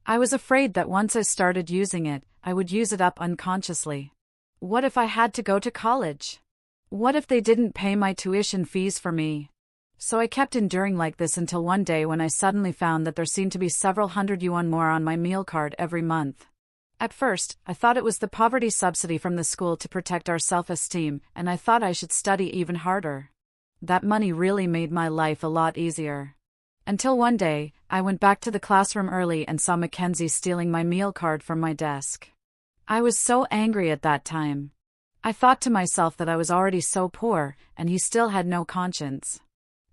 I was afraid that once I started using it, I would use it up unconsciously. What if I had to go to college? What if they didn't pay my tuition fees for me? So I kept enduring like this until one day when I suddenly found that there seemed to be several hundred yuan more on my meal card every month. At first, I thought it was the poverty subsidy from the school to protect our self-esteem, and I thought I should study even harder. That money really made my life a lot easier. Until one day, I went back to the classroom early and saw Mackenzie stealing my meal card from my desk. I was so angry at that time. I thought to myself that I was already so poor, and he still had no conscience.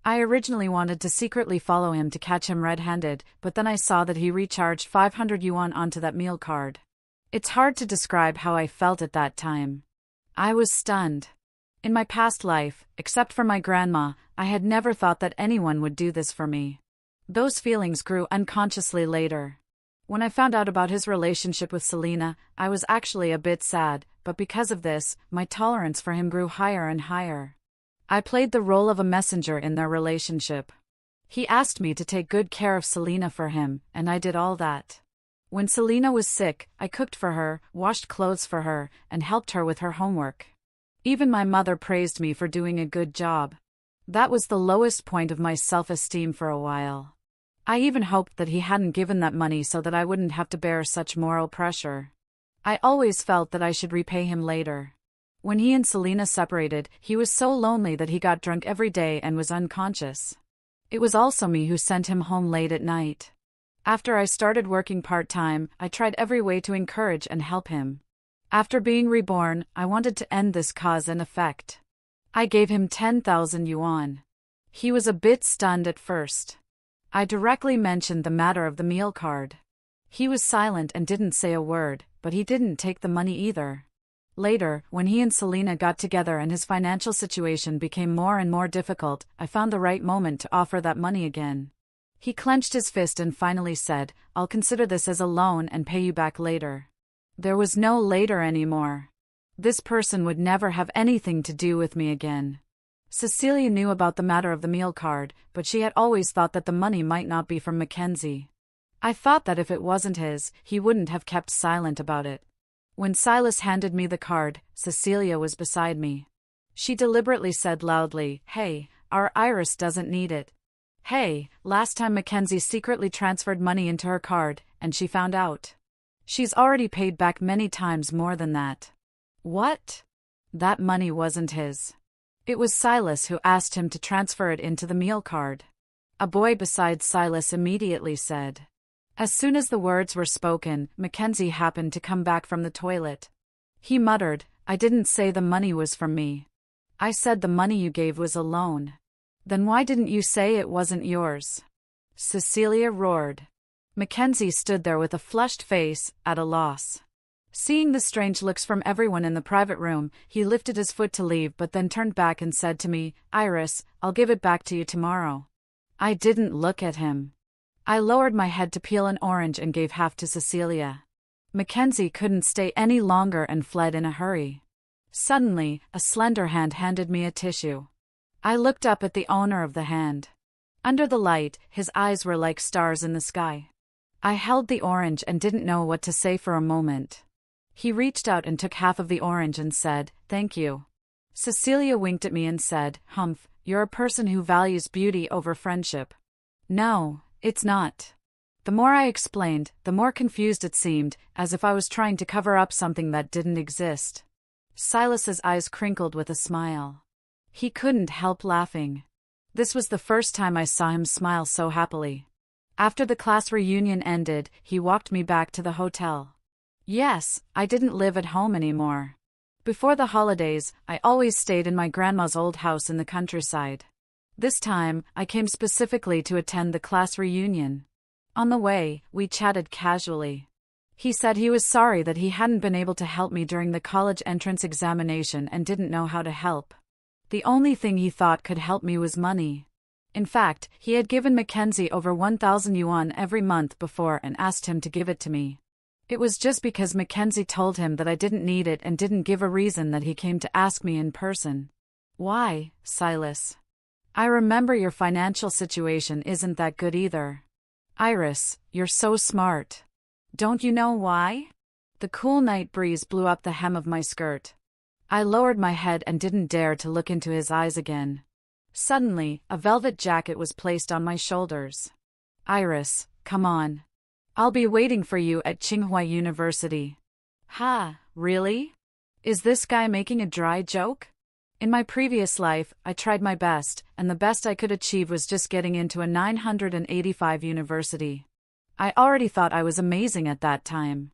I originally wanted to secretly follow him to catch him red-handed, but then I saw that he recharged 500 yuan onto that meal card. It's hard to describe how I felt at that time. I was stunned. In my past life, except for my grandma, I had never thought that anyone would do this for me. Those feelings grew unconsciously later. When I found out about his relationship with Selena, I was actually a bit sad, but because of this, my tolerance for him grew higher and higher. I played the role of a messenger in their relationship. He asked me to take good care of Selena for him, and I did all that. When Selena was sick, I cooked for her, washed clothes for her, and helped her with her homework. Even my mother praised me for doing a good job. That was the lowest point of my self-esteem for a while. I even hoped that he hadn't given that money so that I wouldn't have to bear such moral pressure. I always felt that I should repay him later. When he and Selena separated, he was so lonely that he got drunk every day and was unconscious. It was also me who sent him home late at night. After I started working part-time, I tried every way to encourage and help him. After being reborn, I wanted to end this cause and effect. I gave him 10,000 yuan. He was a bit stunned at first. I directly mentioned the matter of the meal card. He was silent and didn't say a word, but he didn't take the money either. Later, when he and Selena got together and his financial situation became more and more difficult, I found the right moment to offer that money again. He clenched his fist and finally said, "I'll consider this as a loan and pay you back later." There was no later anymore. This person would never have anything to do with me again. Cecilia knew about the matter of the meal card, but she had always thought that the money might not be from Mackenzie. I thought that if it wasn't his, he wouldn't have kept silent about it. When Silas handed me the card, Cecilia was beside me. She deliberately said loudly, "Hey, our Iris doesn't need it. Hey, last time Mackenzie secretly transferred money into her card, and she found out. She's already paid back many times more than that." What? That money wasn't his. It was Silas who asked him to transfer it into the meal card. A boy beside Silas immediately said. As soon as the words were spoken, Mackenzie happened to come back from the toilet. He muttered, "I didn't say the money was from me. I said the money you gave was a loan. Then why didn't you say it wasn't yours?" Cecilia roared. Mackenzie stood there with a flushed face, at a loss. Seeing the strange looks from everyone in the private room, he lifted his foot to leave but then turned back and said to me, "Iris, I'll give it back to you tomorrow." I didn't look at him. I lowered my head to peel an orange and gave half to Cecilia. Mackenzie couldn't stay any longer and fled in a hurry. Suddenly, a slender hand handed me a tissue. I looked up at the owner of the hand. Under the light, his eyes were like stars in the sky. I held the orange and didn't know what to say for a moment. He reached out and took half of the orange and said, "Thank you." Cecilia winked at me and said, "Humph, you're a person who values beauty over friendship." No, it's not. The more I explained, the more confused it seemed, as if I was trying to cover up something that didn't exist. Silas's eyes crinkled with a smile. He couldn't help laughing. This was the first time I saw him smile so happily. After the class reunion ended, he walked me back to the hotel. Yes, I didn't live at home anymore. Before the holidays, I always stayed in my grandma's old house in the countryside. This time, I came specifically to attend the class reunion. On the way, we chatted casually. He said he was sorry that he hadn't been able to help me during the college entrance examination and didn't know how to help. The only thing he thought could help me was money. In fact, he had given Mackenzie over 1,000 yuan every month before and asked him to give it to me. It was just because Mackenzie told him that I didn't need it and didn't give a reason that he came to ask me in person. Why, Silas? I remember your financial situation isn't that good either. Iris, you're so smart. Don't you know why? The cool night breeze blew up the hem of my skirt. I lowered my head and didn't dare to look into his eyes again. Suddenly, a velvet jacket was placed on my shoulders. Iris, come on. I'll be waiting for you at Tsinghua University. Ha, really? Is this guy making a dry joke? In my previous life, I tried my best, and the best I could achieve was just getting into a 985 university. I already thought I was amazing at that time.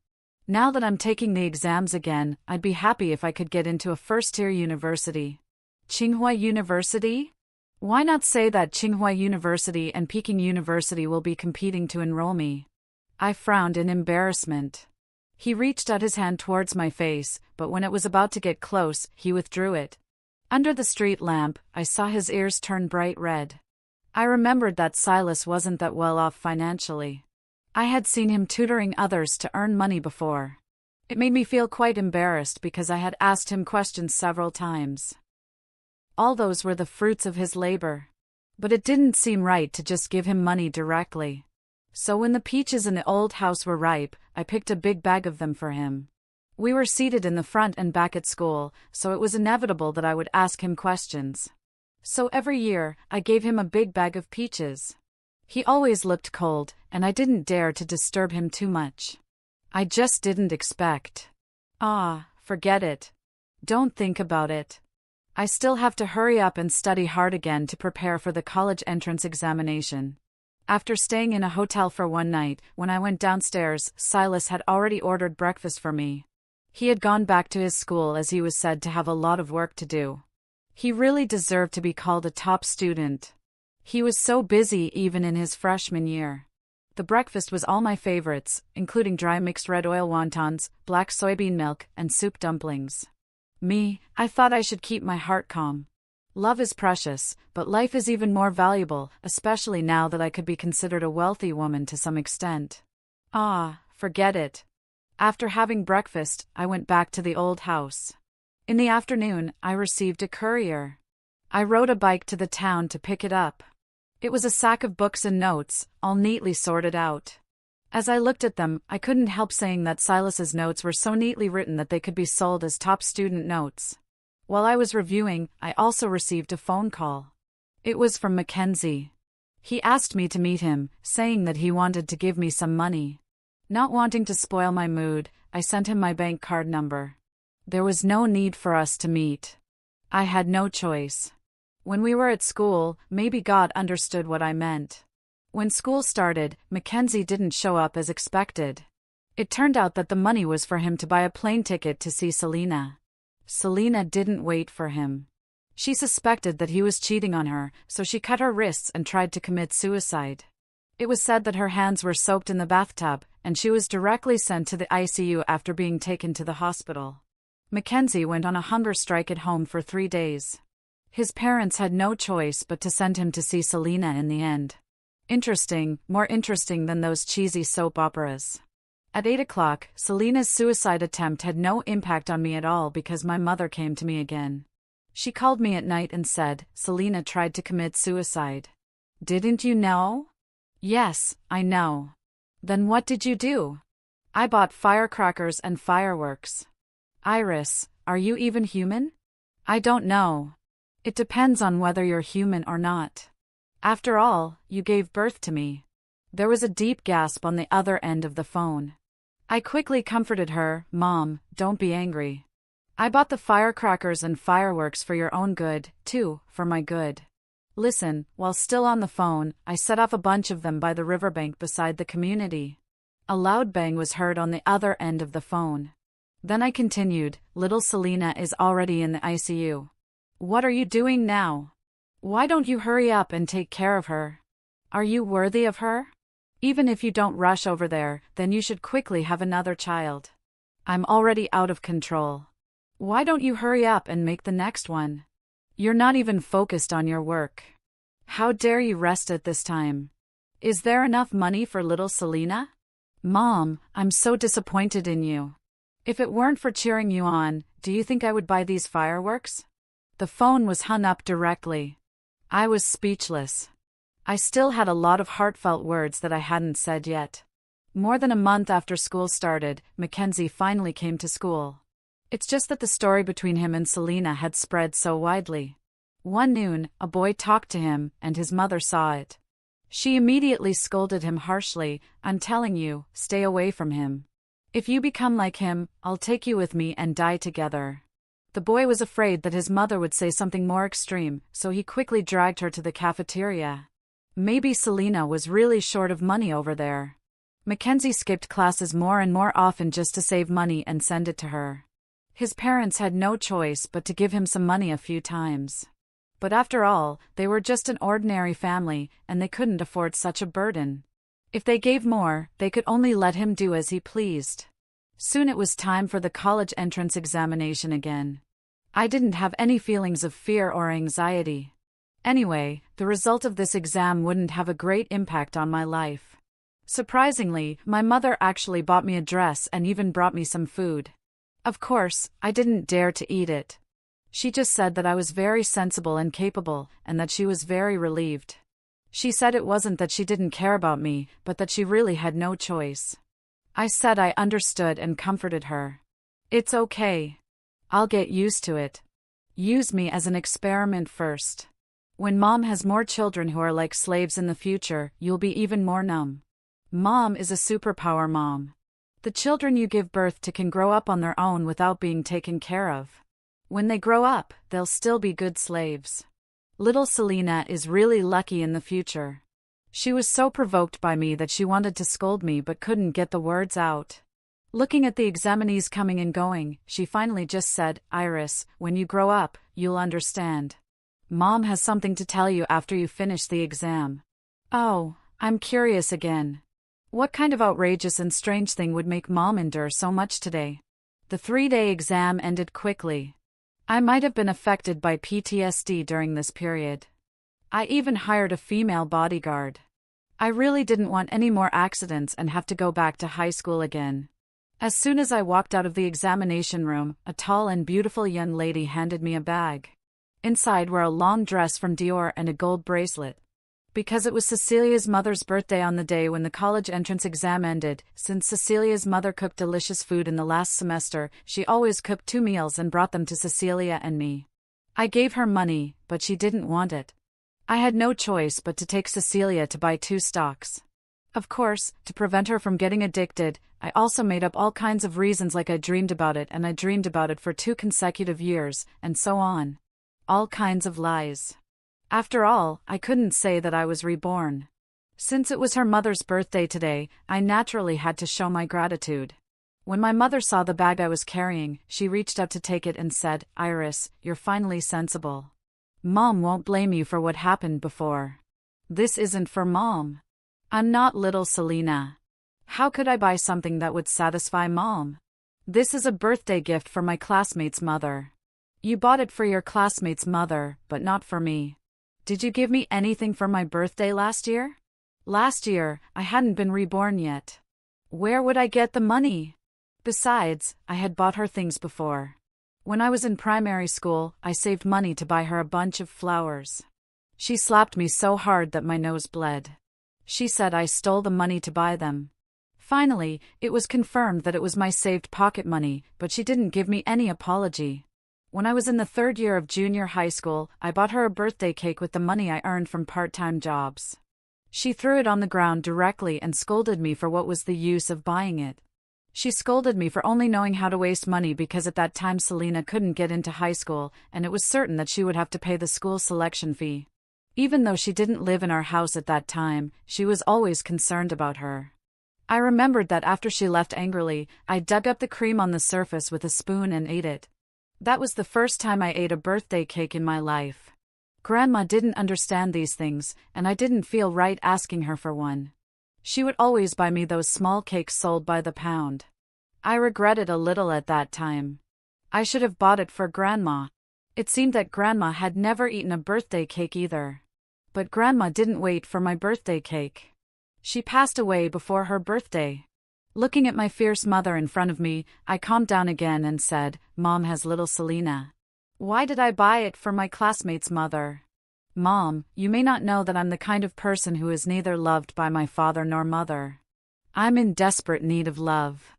Now that I'm taking the exams again, I'd be happy if I could get into a first-tier university. Tsinghua University? Why not say that Tsinghua University and Peking University will be competing to enroll me? I frowned in embarrassment. He reached out his hand towards my face, but when it was about to get close, he withdrew it. Under the street lamp, I saw his ears turn bright red. I remembered that Silas wasn't that well off financially. I had seen him tutoring others to earn money before. It made me feel quite embarrassed because I had asked him questions several times. All those were the fruits of his labor. But it didn't seem right to just give him money directly. So when the peaches in the old house were ripe, I picked a big bag of them for him. We were seated in the front and back at school, so it was inevitable that I would ask him questions. So every year, I gave him a big bag of peaches. He always looked cold, and I didn't dare to disturb him too much. I just didn't expect. Forget it. Don't think about it. I still have to hurry up and study hard again to prepare for the college entrance examination. After staying in a hotel for one night, when I went downstairs, Silas had already ordered breakfast for me. He had gone back to his school as he was said to have a lot of work to do. He really deserved to be called a top student. He was so busy even in his freshman year. The breakfast was all my favorites, including dry mixed red oil wontons, black soybean milk, and soup dumplings. Me, I thought I should keep my heart calm. Love is precious, but life is even more valuable, especially now that I could be considered a wealthy woman to some extent. Forget it. After having breakfast, I went back to the old house. In the afternoon, I received a courier. I rode a bike to the town to pick it up. It was a sack of books and notes, all neatly sorted out. As I looked at them, I couldn't help saying that Silas's notes were so neatly written that they could be sold as top student notes. While I was reviewing, I also received a phone call. It was from Mackenzie. He asked me to meet him, saying that he wanted to give me some money. Not wanting to spoil my mood, I sent him my bank card number. There was no need for us to meet. I had no choice. When we were at school, maybe God understood what I meant. When school started, Mackenzie didn't show up as expected. It turned out that the money was for him to buy a plane ticket to see Selena. Selena didn't wait for him. She suspected that he was cheating on her, so she cut her wrists and tried to commit suicide. It was said that her hands were soaked in the bathtub, and she was directly sent to the ICU after being taken to the hospital. Mackenzie went on a hunger strike at home for 3 days. His parents had no choice but to send him to see Selena in the end. Interesting, more interesting than those cheesy soap operas. At 8 o'clock, Selena's suicide attempt had no impact on me at all because my mother came to me again. She called me at night and said, "Selena tried to commit suicide." "Didn't you know?" "Yes, I know." "Then what did you do?" "I bought firecrackers and fireworks." "Iris, are you even human?" "I don't know. It depends on whether you're human or not. After all, you gave birth to me." There was a deep gasp on the other end of the phone. I quickly comforted her, "Mom, don't be angry. I bought the firecrackers and fireworks for your own good, too, for my good. Listen, while still on the phone, I set off a bunch of them by the riverbank beside the community." A loud bang was heard on the other end of the phone. Then I continued, "Little Selena is already in the ICU. What are you doing now? Why don't you hurry up and take care of her? Are you worthy of her? Even if you don't rush over there, then you should quickly have another child. I'm already out of control. Why don't you hurry up and make the next one? You're not even focused on your work. How dare you rest at this time? Is there enough money for little Selena? Mom, I'm so disappointed in you. If it weren't for cheering you on, do you think I would buy these fireworks?" The phone was hung up directly. I was speechless. I still had a lot of heartfelt words that I hadn't said yet. More than a month after school started, Mackenzie finally came to school. It's just that the story between him and Selena had spread so widely. One noon, a boy talked to him, and his mother saw it. She immediately scolded him harshly, "I'm telling you, stay away from him. If you become like him, I'll take you with me and die together." The boy was afraid that his mother would say something more extreme, so he quickly dragged her to the cafeteria. Maybe Selena was really short of money over there. Mackenzie skipped classes more and more often just to save money and send it to her. His parents had no choice but to give him some money a few times. But after all, they were just an ordinary family, and they couldn't afford such a burden. If they gave more, they could only let him do as he pleased. Soon it was time for the college entrance examination again. I didn't have any feelings of fear or anxiety. Anyway, the result of this exam wouldn't have a great impact on my life. Surprisingly, my mother actually bought me a dress and even brought me some food. Of course, I didn't dare to eat it. She just said that I was very sensible and capable, and that she was very relieved. She said it wasn't that she didn't care about me, but that she really had no choice. I said I understood and comforted her. "It's okay. I'll get used to it. Use me as an experiment first. When Mom has more children who are like slaves in the future, you'll be even more numb. Mom is a superpower mom. The children you give birth to can grow up on their own without being taken care of. When they grow up, they'll still be good slaves. Little Selena is really lucky in the future." She was so provoked by me that she wanted to scold me but couldn't get the words out. Looking at the examinees coming and going, she finally just said, "Iris, when you grow up, you'll understand. Mom has something to tell you after you finish the exam. Oh, I'm curious again. What kind of outrageous and strange thing would make Mom endure so much today? The 3-day exam ended quickly. I might have been affected by PTSD during this period. I even hired a female bodyguard. I really didn't want any more accidents and have to go back to high school again. As soon as I walked out of the examination room, a tall and beautiful young lady handed me a bag. Inside were a long dress from Dior and a gold bracelet. Because it was Cecilia's mother's birthday on the day when the college entrance exam ended, since Cecilia's mother cooked delicious food in the last semester, she always cooked 2 meals and brought them to Cecilia and me. I gave her money, but she didn't want it. I had no choice but to take Cecilia to buy 2 stocks. Of course, to prevent her from getting addicted, I also made up all kinds of reasons like I dreamed about it and I dreamed about it for 2 consecutive years, and so on. All kinds of lies. After all, I couldn't say that I was reborn. Since it was her mother's birthday today, I naturally had to show my gratitude. When my mother saw the bag I was carrying, she reached out to take it and said, "Iris, you're finally sensible. Mom won't blame you for what happened before. This isn't for Mom. I'm not little Selena. How could I buy something that would satisfy Mom? This is a birthday gift for my classmate's mother. You bought it for your classmate's mother, but not for me. Did you give me anything for my birthday last year? Last year, I hadn't been reborn yet. Where would I get the money? Besides, I had bought her things before. When I was in primary school, I saved money to buy her a bunch of flowers. She slapped me so hard that my nose bled. She said I stole the money to buy them. Finally, it was confirmed that it was my saved pocket money, but she didn't give me any apology. When I was in the 3rd year of junior high school, I bought her a birthday cake with the money I earned from part-time jobs. She threw it on the ground directly and scolded me for what was the use of buying it. She scolded me for only knowing how to waste money because at that time Selena couldn't get into high school, and it was certain that she would have to pay the school selection fee. Even though she didn't live in our house at that time, she was always concerned about her. I remembered that after she left angrily, I dug up the cream on the surface with a spoon and ate it. That was the first time I ate a birthday cake in my life. Grandma didn't understand these things, and I didn't feel right asking her for one. She would always buy me those small cakes sold by the pound. I regretted a little at that time. I should have bought it for Grandma. It seemed that Grandma had never eaten a birthday cake either. But Grandma didn't wait for my birthday cake. She passed away before her birthday. Looking at my fierce mother in front of me, I calmed down again and said, "Mom has little Selena. Why did I buy it for my classmate's mother? Mom, you may not know that I'm the kind of person who is neither loved by my father nor mother. I'm in desperate need of love.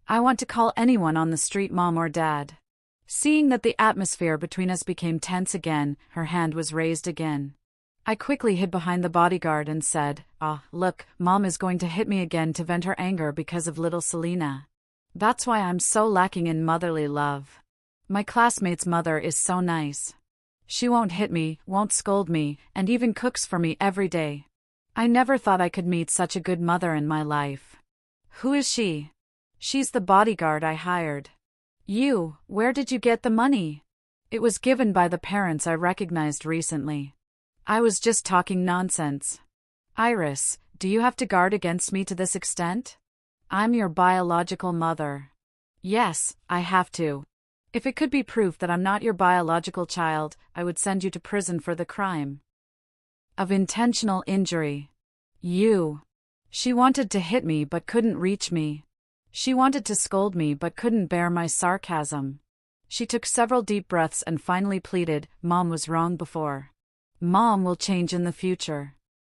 I want to call anyone on the street Mom or Dad." Seeing that the atmosphere between us became tense again, her hand was raised again. I quickly hid behind the bodyguard and said, "Look, Mom is going to hit me again to vent her anger because of little Selena. That's why I'm so lacking in motherly love. My classmate's mother is so nice. She won't hit me, won't scold me, and even cooks for me every day. I never thought I could meet such a good mother in my life." "Who is she?" "She's the bodyguard I hired." Where did you get the money?" "It was given by the parents I recognized recently." "I was just talking nonsense. Iris, do you have to guard against me to this extent? I'm your biological mother." "Yes, I have to. If it could be proof that I'm not your biological child, I would send you to prison for the crime of intentional injury." She wanted to hit me but couldn't reach me. She wanted to scold me but couldn't bear my sarcasm. She took several deep breaths and finally pleaded, "Mom was wrong before. Mom will change in the future.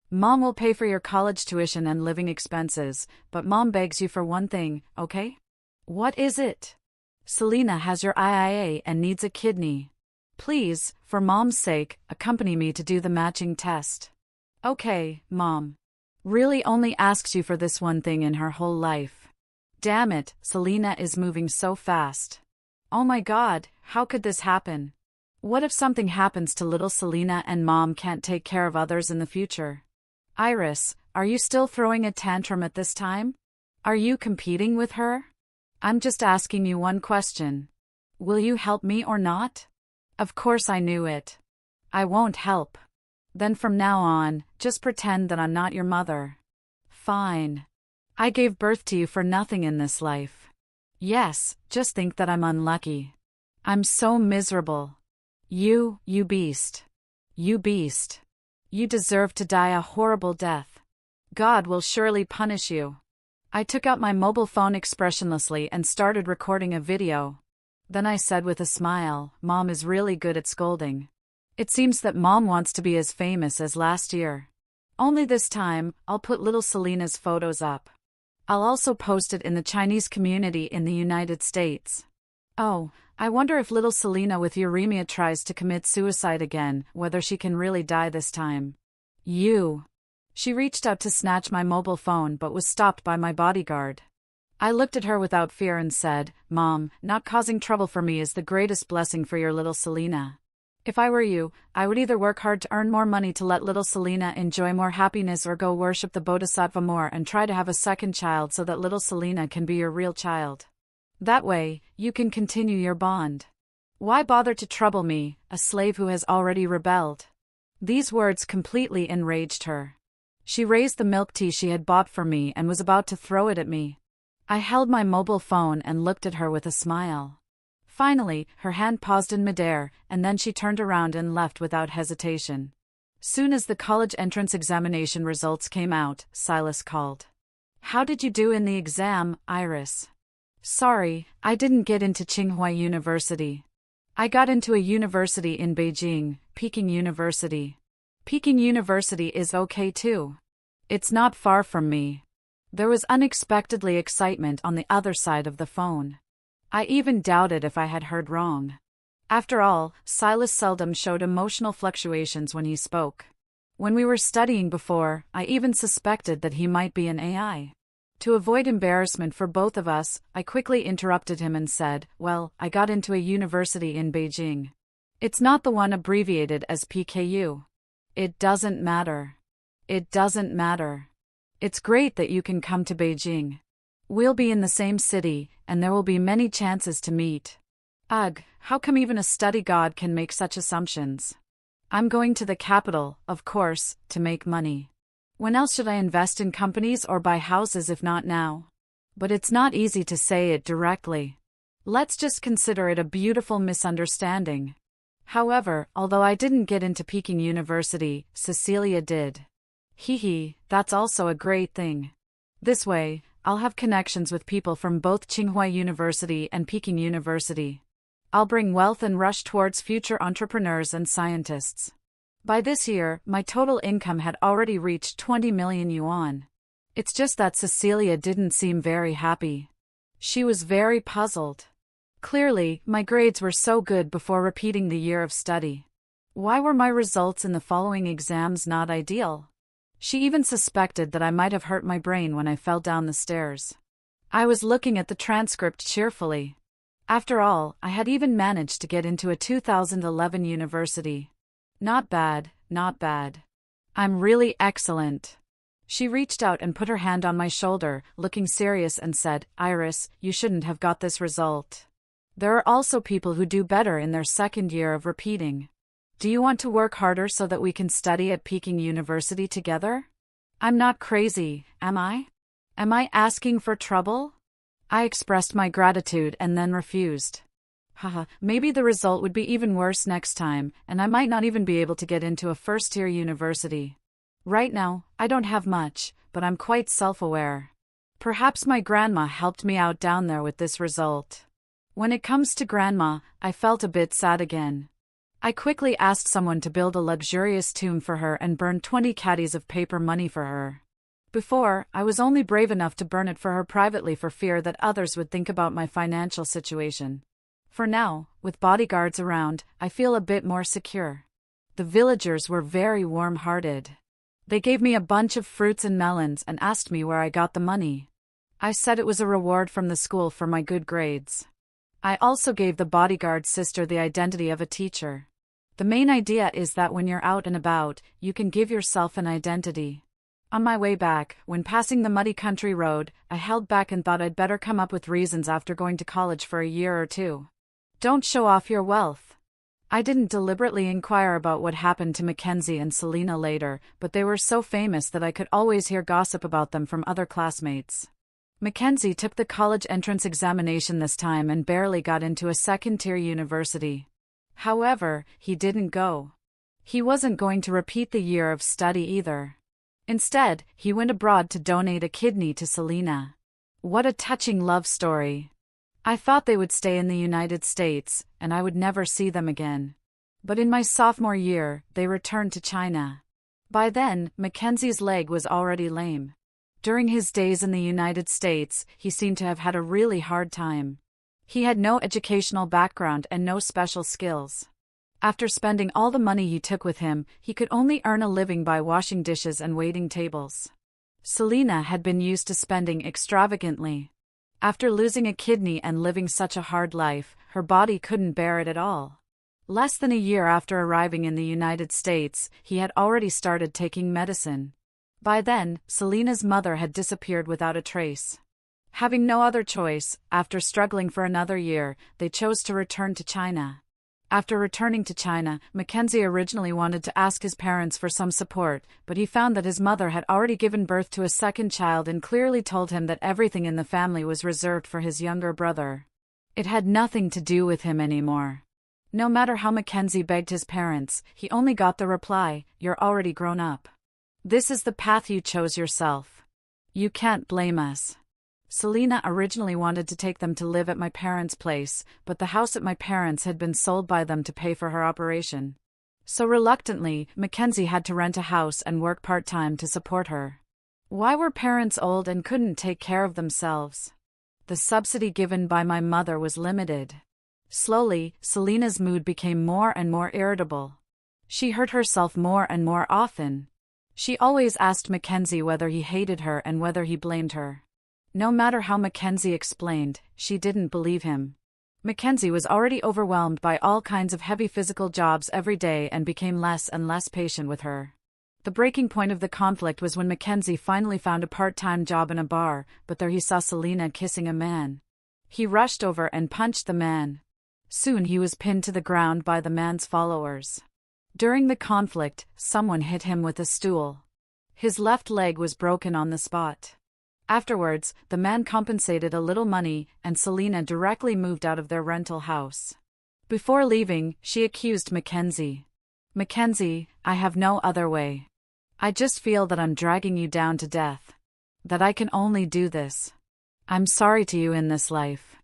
Mom will pay for your college tuition and living expenses, but Mom begs you for one thing, okay?" "What is it?" "Selena has your IIA and needs a kidney. Please, for Mom's sake, accompany me to do the matching test." "Okay, Mom." Really only asks you for this one thing in her whole life. Damn it, Selena is moving so fast. Oh my God, how could this happen? What if something happens to little Selena and Mom can't take care of others in the future? Iris, are you still throwing a tantrum at this time? Are you competing with her? I'm just asking you one question. Will you help me or not? Of course I knew it. I won't help. Then from now on, just pretend that I'm not your mother. Fine. I gave birth to you for nothing in this life. Yes, just think that I'm unlucky. I'm so miserable. You beast. You beast. You deserve to die a horrible death. God will surely punish you. I took out my mobile phone expressionlessly and started recording a video. Then I said with a smile, Mom is really good at scolding. It seems that Mom wants to be as famous as last year. Only this time, I'll put little Selena's photos up. I'll also post it in the Chinese community in the United States. Oh, I wonder if little Selena with uremia tries to commit suicide again, whether she can really die this time. She reached out to snatch my mobile phone but was stopped by my bodyguard. I looked at her without fear and said, Mom, not causing trouble for me is the greatest blessing for your little Selena. If I were you, I would either work hard to earn more money to let little Selena enjoy more happiness or go worship the Bodhisattva more and try to have a second child so that little Selena can be your real child. That way, you can continue your bond. Why bother to trouble me, a slave who has already rebelled? These words completely enraged her. She raised the milk tea she had bought for me and was about to throw it at me. I held my mobile phone and looked at her with a smile. Finally, her hand paused in midair, and then she turned around and left without hesitation. Soon as the college entrance examination results came out, Silas called. How did you do in the exam, Iris? Sorry, I didn't get into Tsinghua University. I got into a university in Beijing, Peking University. Peking University is okay too. It's not far from me. There was unexpectedly excitement on the other side of the phone. I even doubted if I had heard wrong. After all, Silas seldom showed emotional fluctuations when he spoke. When we were studying before, I even suspected that he might be an AI. To avoid embarrassment for both of us, I quickly interrupted him and said, Well, I got into a university in Beijing. It's not the one abbreviated as PKU. It doesn't matter. It doesn't matter. It's great that you can come to Beijing. We'll be in the same city, and there will be many chances to meet. Ugh, how come even a study god can make such assumptions? I'm going to the capital, of course, to make money. When else should I invest in companies or buy houses if not now? But it's not easy to say it directly. Let's just consider it a beautiful misunderstanding. However, although I didn't get into Peking University, Cecilia did. That's also a great thing. This way, I'll have connections with people from both Tsinghua University and Peking University. I'll bring wealth and rush towards future entrepreneurs and scientists. By this year, my total income had already reached 20 million yuan. It's just that Cecilia didn't seem very happy. She was very puzzled. Clearly, my grades were so good before repeating the year of study. Why were my results in the following exams not ideal? She even suspected that I might have hurt my brain when I fell down the stairs. I was looking at the transcript cheerfully. After all, I had even managed to get into a 2011 university. Not bad, not bad. I'm really excellent. She reached out and put her hand on my shoulder, looking serious, and said, Iris, you shouldn't have got this result. There are also people who do better in their second year of repeating. Do you want to work harder so that we can study at Peking University together? I'm not crazy, am I? Am I asking for trouble? I expressed my gratitude and then refused. Maybe the result would be even worse next time, and I might not even be able to get into a first-tier university. Right now, I don't have much, but I'm quite self-aware. Perhaps my grandma helped me out down there with this result. When it comes to grandma, I felt a bit sad again. I quickly asked someone to build a luxurious tomb for her and burn 20 caddies of paper money for her. Before, I was only brave enough to burn it for her privately for fear that others would think about my financial situation. For now, with bodyguards around, I feel a bit more secure. The villagers were very warm-hearted. They gave me a bunch of fruits and melons and asked me where I got the money. I said it was a reward from the school for my good grades. I also gave the bodyguard's sister the identity of a teacher. The main idea is that when you're out and about, you can give yourself an identity. On my way back, when passing the muddy country road, I held back and thought I'd better come up with reasons after going to college for a year or two. Don't show off your wealth. I didn't deliberately inquire about what happened to Mackenzie and Selena later, but they were so famous that I could always hear gossip about them from other classmates. Mackenzie took the college entrance examination this time and barely got into a second-tier university. However, he didn't go. He wasn't going to repeat the year of study either. Instead, he went abroad to donate a kidney to Selena. What a touching love story. I thought they would stay in the United States, and I would never see them again. But in my sophomore year, they returned to China. By then, Mackenzie's leg was already lame. During his days in the United States, he seemed to have had a really hard time. He had no educational background and no special skills. After spending all the money he took with him, he could only earn a living by washing dishes and waiting tables. Selena had been used to spending extravagantly. After losing a kidney and living such a hard life, her body couldn't bear it at all. Less than a year after arriving in the United States, he had already started taking medicine. By then, Selena's mother had disappeared without a trace. Having no other choice, after struggling for another year, they chose to return to China. After returning to China, Mackenzie originally wanted to ask his parents for some support, but he found that his mother had already given birth to a second child and clearly told him that everything in the family was reserved for his younger brother. It had nothing to do with him anymore. No matter how Mackenzie begged his parents, he only got the reply, "You're already grown up. This is the path you chose yourself. You can't blame us." Selena originally wanted to take them to live at my parents' place, but the house at my parents had been sold by them to pay for her operation. So reluctantly, Mackenzie had to rent a house and work part-time to support her. Why were parents old and couldn't take care of themselves? The subsidy given by my mother was limited. Slowly, Selena's mood became more and more irritable. She hurt herself more and more often. She always asked Mackenzie whether he hated her and whether he blamed her. No matter how Mackenzie explained, she didn't believe him. Mackenzie was already overwhelmed by all kinds of heavy physical jobs every day and became less and less patient with her. The breaking point of the conflict was when Mackenzie finally found a part-time job in a bar, but there he saw Selena kissing a man. He rushed over and punched the man. Soon he was pinned to the ground by the man's followers. During the conflict, someone hit him with a stool. His left leg was broken on the spot. Afterwards, the man compensated a little money, and Selena directly moved out of their rental house. Before leaving, she accused Mackenzie. "Mackenzie, I have no other way. I just feel that I'm dragging you down to death. That I can only do this. I'm sorry to you in this life.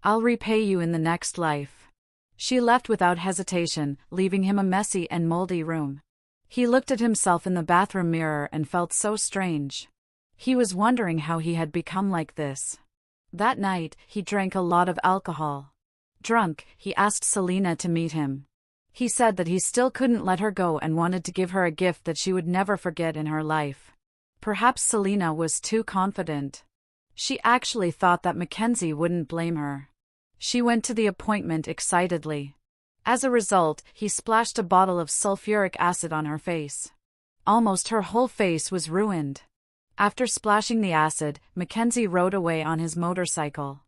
I'll repay you in the next life." She left without hesitation, leaving him a messy and moldy room. He looked at himself in the bathroom mirror and felt so strange. He was wondering how he had become like this. That night, he drank a lot of alcohol. Drunk, he asked Selena to meet him. He said that he still couldn't let her go and wanted to give her a gift that she would never forget in her life. Perhaps Selena was too confident. She actually thought that Mackenzie wouldn't blame her. She went to the appointment excitedly. As a result, he splashed a bottle of sulfuric acid on her face. Almost her whole face was ruined. After splashing the acid, Mackenzie rode away on his motorcycle.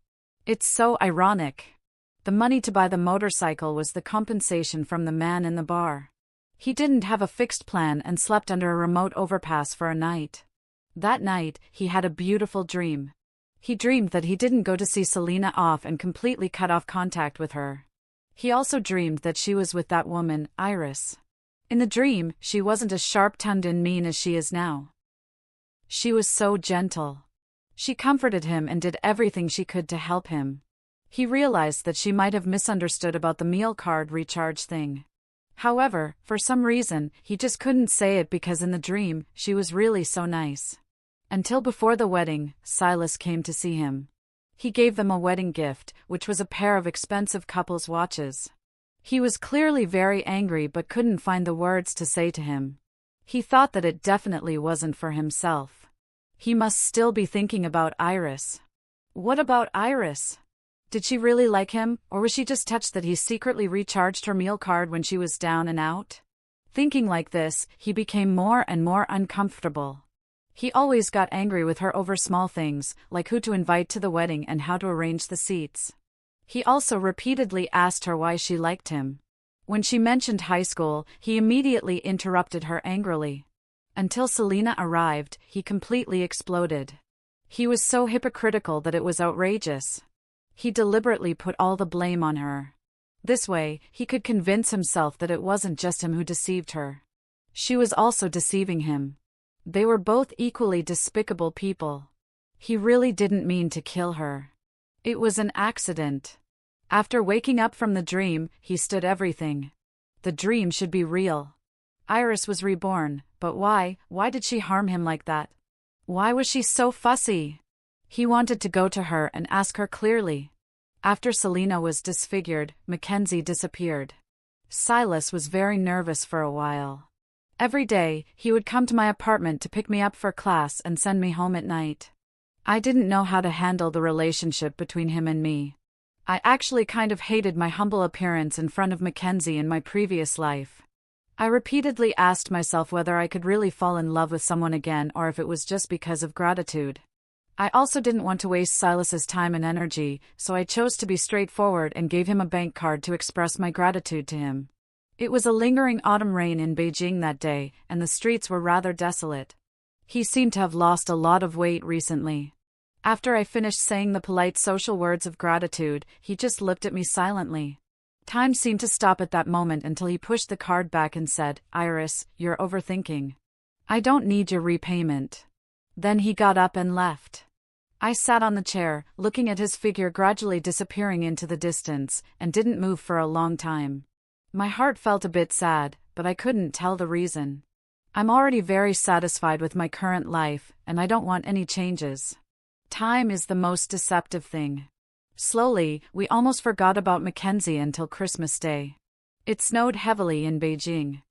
It's so ironic. The money to buy the motorcycle was the compensation from the man in the bar. He didn't have a fixed plan and slept under a remote overpass for a night. That night, he had a beautiful dream. He dreamed that he didn't go to see Selena off and completely cut off contact with her. He also dreamed that she was with that woman, Iris. In the dream, she wasn't as sharp-tongued and mean as she is now. She was so gentle. She comforted him and did everything she could to help him. He realized that she might have misunderstood about the meal card recharge thing. However, for some reason, he just couldn't say it because in the dream, she was really so nice. Until before the wedding, Silas came to see him. He gave them a wedding gift, which was a pair of expensive couple's watches. He was clearly very angry but couldn't find the words to say to him. He thought that it definitely wasn't for himself. He must still be thinking about Iris. What about Iris? Did she really like him, or was she just touched that he secretly recharged her meal card when she was down and out? Thinking like this, he became more and more uncomfortable. He always got angry with her over small things, like who to invite to the wedding and how to arrange the seats. He also repeatedly asked her why she liked him. When she mentioned high school, he immediately interrupted her angrily. Until Selena arrived, he completely exploded. He was so hypocritical that it was outrageous. He deliberately put all the blame on her. This way, he could convince himself that it wasn't just him who deceived her. She was also deceiving him. They were both equally despicable people. He really didn't mean to kill her. It was an accident. After waking up from the dream, he stood everything. The dream should be real. Iris was reborn, but why? Why did she harm him like that? Why was she so fussy? He wanted to go to her and ask her clearly. After Selena was disfigured, Mackenzie disappeared. Silas was very nervous for a while. Every day, he would come to my apartment to pick me up for class and send me home at night. I didn't know how to handle the relationship between him and me. I actually kind of hated my humble appearance in front of Mackenzie in my previous life. I repeatedly asked myself whether I could really fall in love with someone again or if it was just because of gratitude. I also didn't want to waste Silas's time and energy, so I chose to be straightforward and gave him a bank card to express my gratitude to him. It was a lingering autumn rain in Beijing that day, and the streets were rather desolate. He seemed to have lost a lot of weight recently. After I finished saying the polite social words of gratitude, he just looked at me silently. Time seemed to stop at that moment until he pushed the card back and said, "Iris, you're overthinking. I don't need your repayment." Then he got up and left. I sat on the chair, looking at his figure gradually disappearing into the distance, and didn't move for a long time. My heart felt a bit sad, but I couldn't tell the reason. I'm already very satisfied with my current life, and I don't want any changes. Time is the most deceptive thing. Slowly, we almost forgot about Mackenzie until Christmas Day. It snowed heavily in Beijing.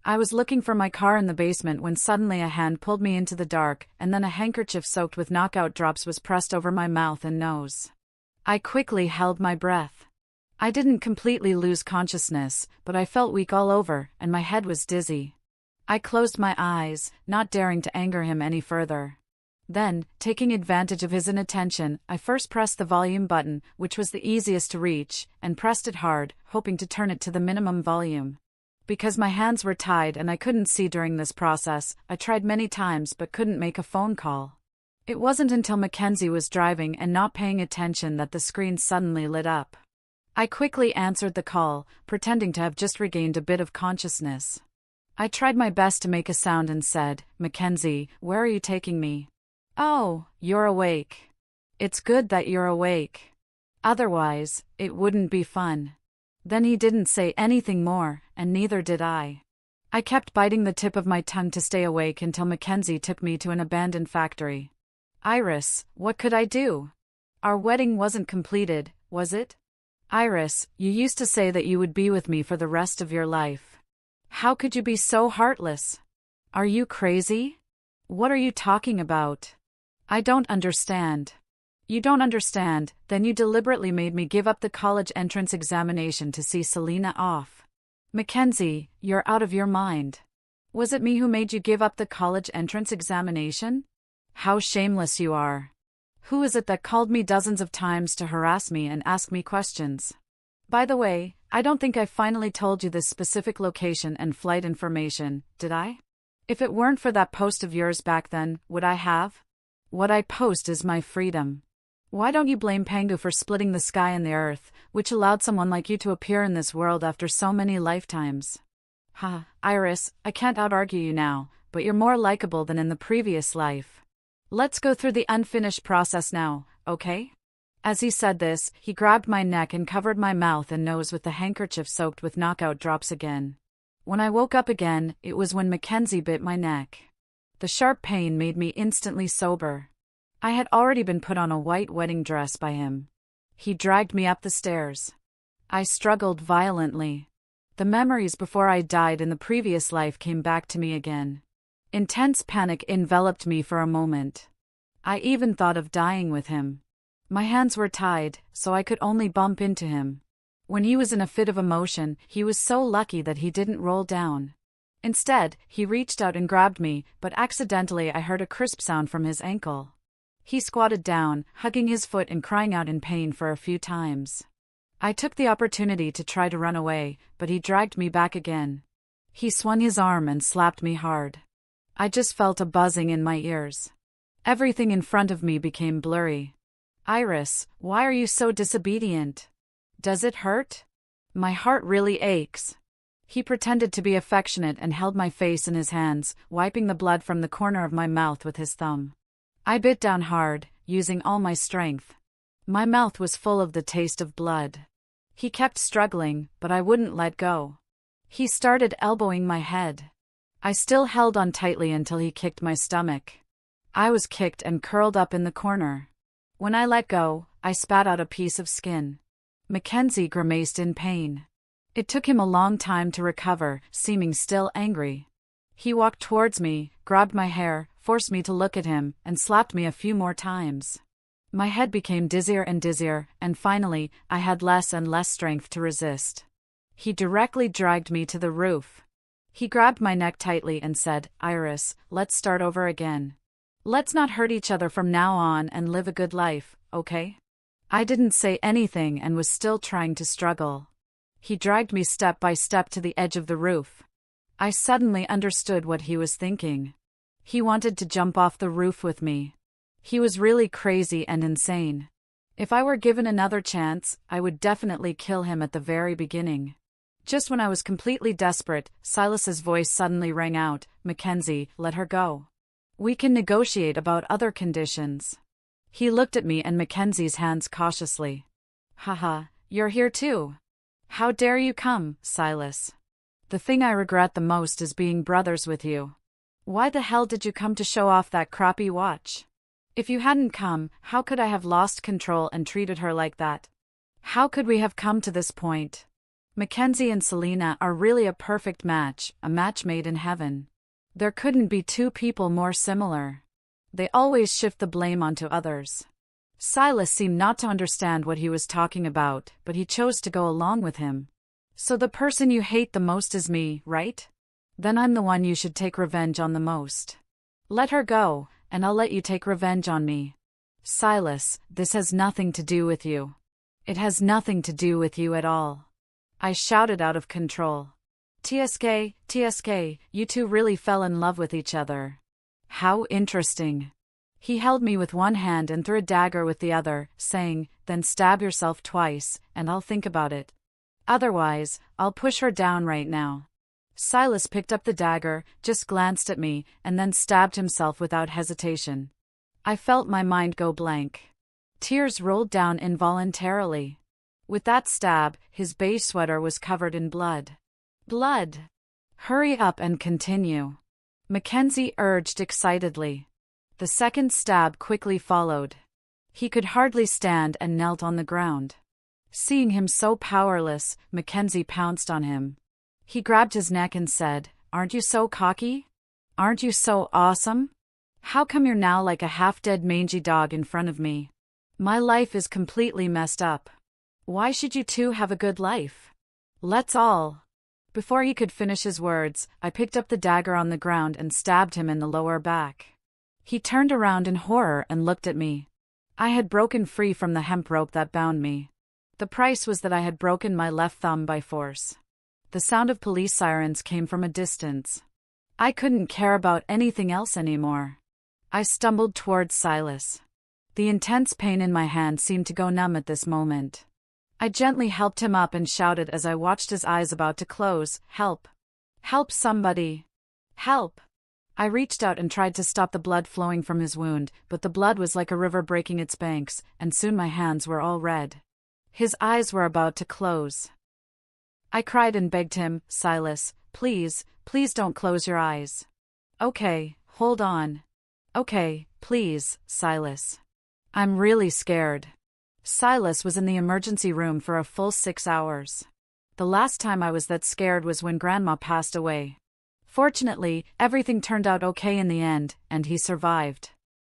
I was looking for my car in the basement when suddenly a hand pulled me into the dark, and then a handkerchief soaked with knockout drops was pressed over my mouth and nose. I quickly held my breath. I didn't completely lose consciousness, but I felt weak all over, and my head was dizzy. I closed my eyes, not daring to anger him any further. Then, taking advantage of his inattention, I first pressed the volume button, which was the easiest to reach, and pressed it hard, hoping to turn it to the minimum volume. Because my hands were tied and I couldn't see during this process, I tried many times but couldn't make a phone call. It wasn't until Mackenzie was driving and not paying attention that the screen suddenly lit up. I quickly answered the call, pretending to have just regained a bit of consciousness. I tried my best to make a sound and said, "Mackenzie, where are you taking me?" "Oh, you're awake. It's good that you're awake. Otherwise, it wouldn't be fun." Then he didn't say anything more, and neither did I. I kept biting the tip of my tongue to stay awake until Mackenzie took me to an abandoned factory. "Iris, what could I do? Our wedding wasn't completed, was it? Iris, you used to say that you would be with me for the rest of your life. How could you be so heartless? Are you crazy? What are you talking about? I don't understand." "You don't understand, then you deliberately made me give up the college entrance examination to see Selena off. Mackenzie, you're out of your mind. Was it me who made you give up the college entrance examination? How shameless you are. Who is it that called me dozens of times to harass me and ask me questions? By the way, I don't think I finally told you this specific location and flight information, did I? If it weren't for that post of yours back then, would I have? What I post is my freedom. Why don't you blame Pangu for splitting the sky and the earth, which allowed someone like you to appear in this world after so many lifetimes?" Iris, I can't out-argue you now, but you're more likable than in the previous life. Let's go through the unfinished process now, okay? As he said this, he grabbed my neck and covered my mouth and nose with the handkerchief soaked with knockout drops again. When I woke up again, it was when Mackenzie bit my neck. The sharp pain made me instantly sober. I had already been put on a white wedding dress by him. He dragged me up the stairs. I struggled violently. The memories before I died in the previous life came back to me again. Intense panic enveloped me for a moment. I even thought of dying with him. My hands were tied, so I could only bump into him. When he was in a fit of emotion, he was so lucky that he didn't roll down. Instead, he reached out and grabbed me, but accidentally I heard a crisp sound from his ankle. He squatted down, hugging his foot and crying out in pain for a few times. I took the opportunity to try to run away, but he dragged me back again. He swung his arm and slapped me hard. I just felt a buzzing in my ears. Everything in front of me became blurry. Iris, why are you so disobedient? Does it hurt? My heart really aches. He pretended to be affectionate and held my face in his hands, wiping the blood from the corner of my mouth with his thumb. I bit down hard, using all my strength. My mouth was full of the taste of blood. He kept struggling, but I wouldn't let go. He started elbowing my head. I still held on tightly until he kicked my stomach. I was kicked and curled up in the corner. When I let go, I spat out a piece of skin. Mackenzie grimaced in pain. It took him a long time to recover, seeming still angry. He walked towards me, grabbed my hair, forced me to look at him, and slapped me a few more times. My head became dizzier and dizzier, and finally, I had less and less strength to resist. He directly dragged me to the roof. He grabbed my neck tightly and said, "Iris, let's start over again. Let's not hurt each other from now on and live a good life, okay?" I didn't say anything and was still trying to struggle. He dragged me step by step to the edge of the roof. I suddenly understood what he was thinking. He wanted to jump off the roof with me. He was really crazy and insane. If I were given another chance, I would definitely kill him at the very beginning. Just when I was completely desperate, Silas's voice suddenly rang out, "Mackenzie, let her go. We can negotiate about other conditions." He looked at me and Mackenzie's hands cautiously. "Haha, you're here too. How dare you come, Silas? The thing I regret the most is being brothers with you. Why the hell did you come to show off that crappy watch? If you hadn't come, how could I have lost control and treated her like that? How could we have come to this point? Mackenzie and Selena are really a perfect match, a match made in heaven. There couldn't be two people more similar. They always shift the blame onto others." Silas seemed not to understand what he was talking about, but he chose to go along with him. "So the person you hate the most is me, right? Then I'm the one you should take revenge on the most. Let her go, and I'll let you take revenge on me." "Silas, this has nothing to do with you. It has nothing to do with you at all," I shouted out of control. TSK, you two really fell in love with each other. How interesting." He held me with one hand and threw a dagger with the other, saying, "Then stab yourself twice, and I'll think about it. Otherwise, I'll push her down right now." Silas picked up the dagger, just glanced at me, and then stabbed himself without hesitation. I felt my mind go blank. Tears rolled down involuntarily. With that stab, his beige sweater was covered in blood. "Blood! Hurry up and continue," Mackenzie urged excitedly. The second stab quickly followed. He could hardly stand and knelt on the ground. Seeing him so powerless, Mackenzie pounced on him. He grabbed his neck and said, "Aren't you so cocky? Aren't you so awesome? How come you're now like a half-dead mangy dog in front of me? My life is completely messed up. Why should you two have a good life? Let's all." Before he could finish his words, I picked up the dagger on the ground and stabbed him in the lower back. He turned around in horror and looked at me. I had broken free from the hemp rope that bound me. The price was that I had broken my left thumb by force. The sound of police sirens came from a distance. I couldn't care about anything else anymore. I stumbled towards Silas. The intense pain in my hand seemed to go numb at this moment. I gently helped him up and shouted as I watched his eyes about to close, "Help! Help somebody! Help!" I reached out and tried to stop the blood flowing from his wound, but the blood was like a river breaking its banks, and soon my hands were all red. His eyes were about to close. I cried and begged him, "Silas, please, please don't close your eyes. Okay, hold on. Okay, please, Silas. I'm really scared." Silas was in the emergency room for a full 6 hours. The last time I was that scared was when Grandma passed away. Fortunately, everything turned out okay in the end, and he survived.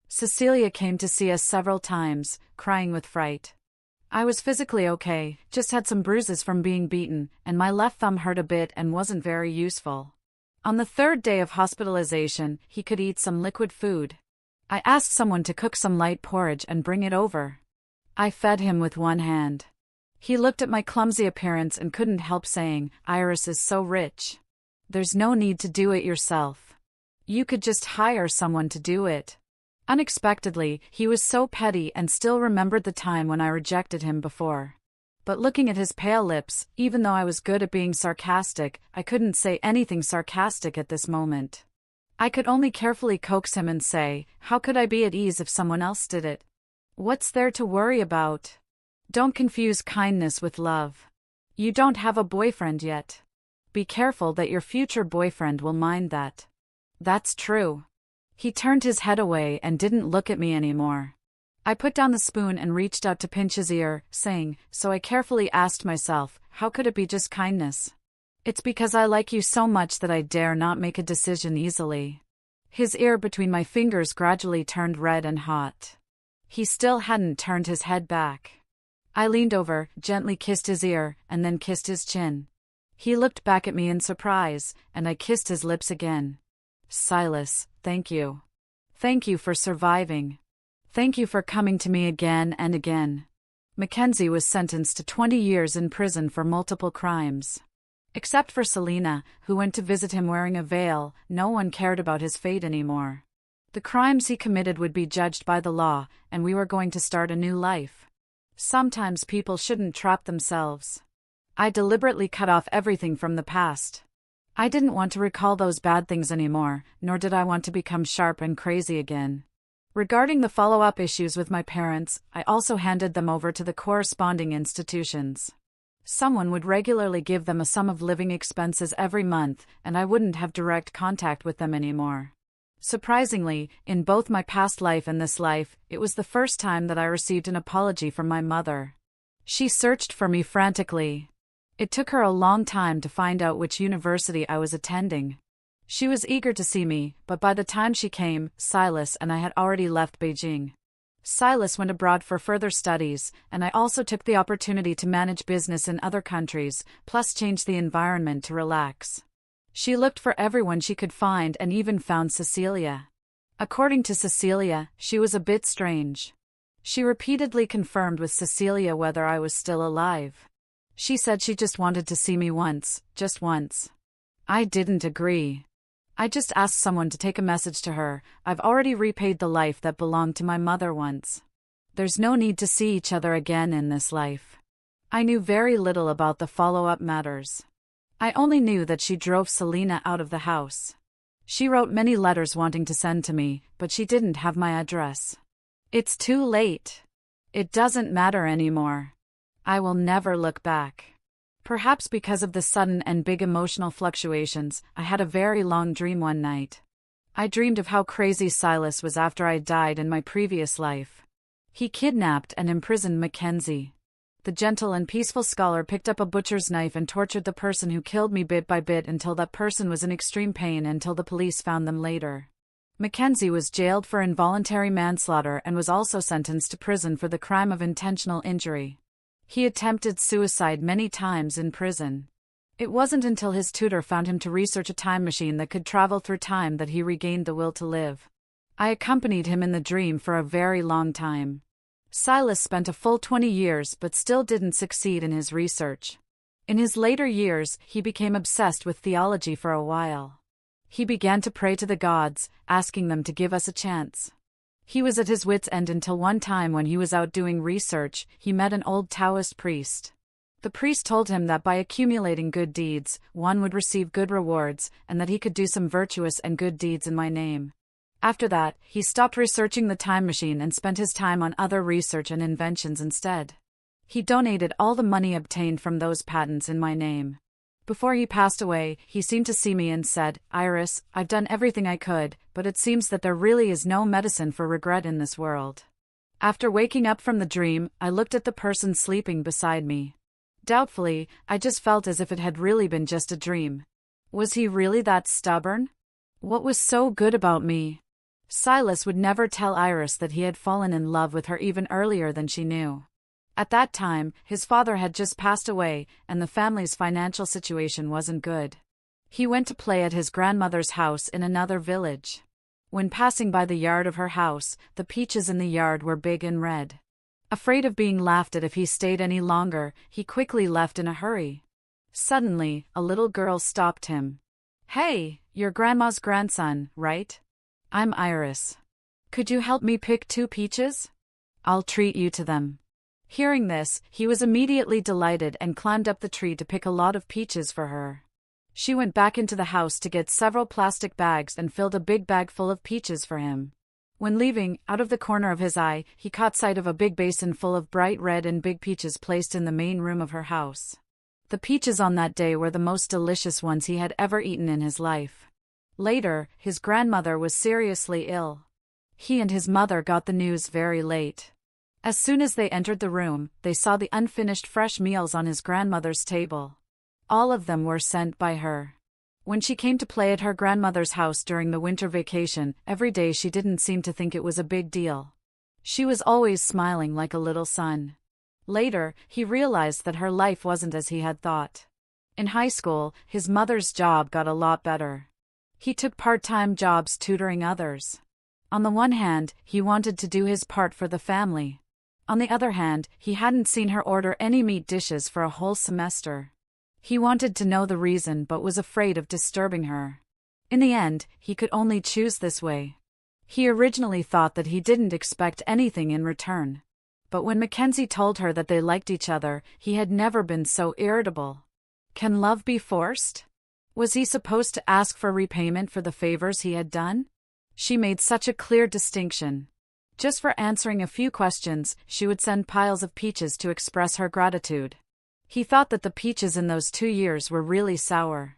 Cecilia came to see us several times, crying with fright. I was physically okay, just had some bruises from being beaten, and my left thumb hurt a bit and wasn't very useful. On the 3rd day of hospitalization, he could eat some liquid food. I asked someone to cook some light porridge and bring it over. I fed him with one hand. He looked at my clumsy appearance and couldn't help saying, "Iris is so rich. There's no need to do it yourself. You could just hire someone to do it." Unexpectedly, he was so petty and still remembered the time when I rejected him before. But looking at his pale lips, even though I was good at being sarcastic, I couldn't say anything sarcastic at this moment. I could only carefully coax him and say, "How could I be at ease if someone else did it? What's there to worry about? Don't confuse kindness with love. You don't have a boyfriend yet. Be careful that your future boyfriend will mind that." "That's true." He turned his head away and didn't look at me anymore. I put down the spoon and reached out to pinch his ear, saying, "So I carefully asked myself, how could it be just kindness? It's because I like you so much that I dare not make a decision easily." His ear between my fingers gradually turned red and hot. He still hadn't turned his head back. I leaned over, gently kissed his ear, and then kissed his chin. He looked back at me in surprise, and I kissed his lips again. "Silas, thank you. Thank you for surviving. Thank you for coming to me again and again." Mackenzie was sentenced to 20 years in prison for multiple crimes. Except for Selena, who went to visit him wearing a veil, no one cared about his fate anymore. The crimes he committed would be judged by the law, and we were going to start a new life. Sometimes people shouldn't trap themselves. I deliberately cut off everything from the past. I didn't want to recall those bad things anymore, nor did I want to become sharp and crazy again. Regarding the follow-up issues with my parents, I also handed them over to the corresponding institutions. Someone would regularly give them a sum of living expenses every month, and I wouldn't have direct contact with them anymore. Surprisingly, in both my past life and this life, it was the first time that I received an apology from my mother. She searched for me frantically. It took her a long time to find out which university I was attending. She was eager to see me, but by the time she came, Silas and I had already left Beijing. Silas went abroad for further studies, and I also took the opportunity to manage business in other countries, plus change the environment to relax. She looked for everyone she could find and even found Cecilia. According to Cecilia, she was a bit strange. She repeatedly confirmed with Cecilia whether I was still alive. She said she just wanted to see me once, just once. I didn't agree. I just asked someone to take a message to her. "I've already repaid the life that belonged to my mother once. There's no need to see each other again in this life." I knew very little about the follow-up matters. I only knew that she drove Selena out of the house. She wrote many letters wanting to send to me, but she didn't have my address. It's too late. It doesn't matter anymore. I will never look back. Perhaps because of the sudden and big emotional fluctuations, I had a very long dream one night. I dreamed of how crazy Silas was after I died in my previous life. He kidnapped and imprisoned Mackenzie. The gentle and peaceful scholar picked up a butcher's knife and tortured the person who killed me bit by bit until that person was in extreme pain until the police found them later. Mackenzie was jailed for involuntary manslaughter and was also sentenced to prison for the crime of intentional injury. He attempted suicide many times in prison. It wasn't until his tutor found him to research a time machine that could travel through time that he regained the will to live. I accompanied him in the dream for a very long time. Silas spent a full 20 years but still didn't succeed in his research. In his later years, he became obsessed with theology for a while. He began to pray to the gods, asking them to give us a chance. He was at his wits' end until one time when he was out doing research, he met an old Taoist priest. The priest told him that by accumulating good deeds, one would receive good rewards, and that he could do some virtuous and good deeds in my name. After that, he stopped researching the time machine and spent his time on other research and inventions instead. He donated all the money obtained from those patents in my name. Before he passed away, he seemed to see me and said, "Iris, I've done everything I could, but it seems that there really is no medicine for regret in this world." After waking up from the dream, I looked at the person sleeping beside me. Doubtfully, I just felt as if it had really been just a dream. Was he really that stubborn? What was so good about me? Silas would never tell Iris that he had fallen in love with her even earlier than she knew. At that time, his father had just passed away, and the family's financial situation wasn't good. He went to play at his grandmother's house in another village. When passing by the yard of her house, the peaches in the yard were big and red. Afraid of being laughed at if he stayed any longer, he quickly left in a hurry. Suddenly, a little girl stopped him. "Hey, you're Grandma's grandson, right? I'm Iris. Could you help me pick 2 peaches? I'll treat you to them." Hearing this, he was immediately delighted and climbed up the tree to pick a lot of peaches for her. She went back into the house to get several plastic bags and filled a big bag full of peaches for him. When leaving, out of the corner of his eye, he caught sight of a big basin full of bright red and big peaches placed in the main room of her house. The peaches on that day were the most delicious ones he had ever eaten in his life. Later, his grandmother was seriously ill. He and his mother got the news very late. As soon as they entered the room, they saw the unfinished fresh meals on his grandmother's table. All of them were sent by her. When she came to play at her grandmother's house during the winter vacation, every day she didn't seem to think it was a big deal. She was always smiling like a little sun. Later, he realized that her life wasn't as he had thought. In high school, his mother's job got a lot better. He took part-time jobs tutoring others. On the one hand, he wanted to do his part for the family. On the other hand, he hadn't seen her order any meat dishes for a whole semester. He wanted to know the reason but was afraid of disturbing her. In the end, he could only choose this way. He originally thought that he didn't expect anything in return. But when Mackenzie told her that they liked each other, he had never been so irritable. Can love be forced? Was he supposed to ask for repayment for the favors he had done? She made such a clear distinction. Just for answering a few questions, she would send piles of peaches to express her gratitude. He thought that the peaches in those 2 years were really sour.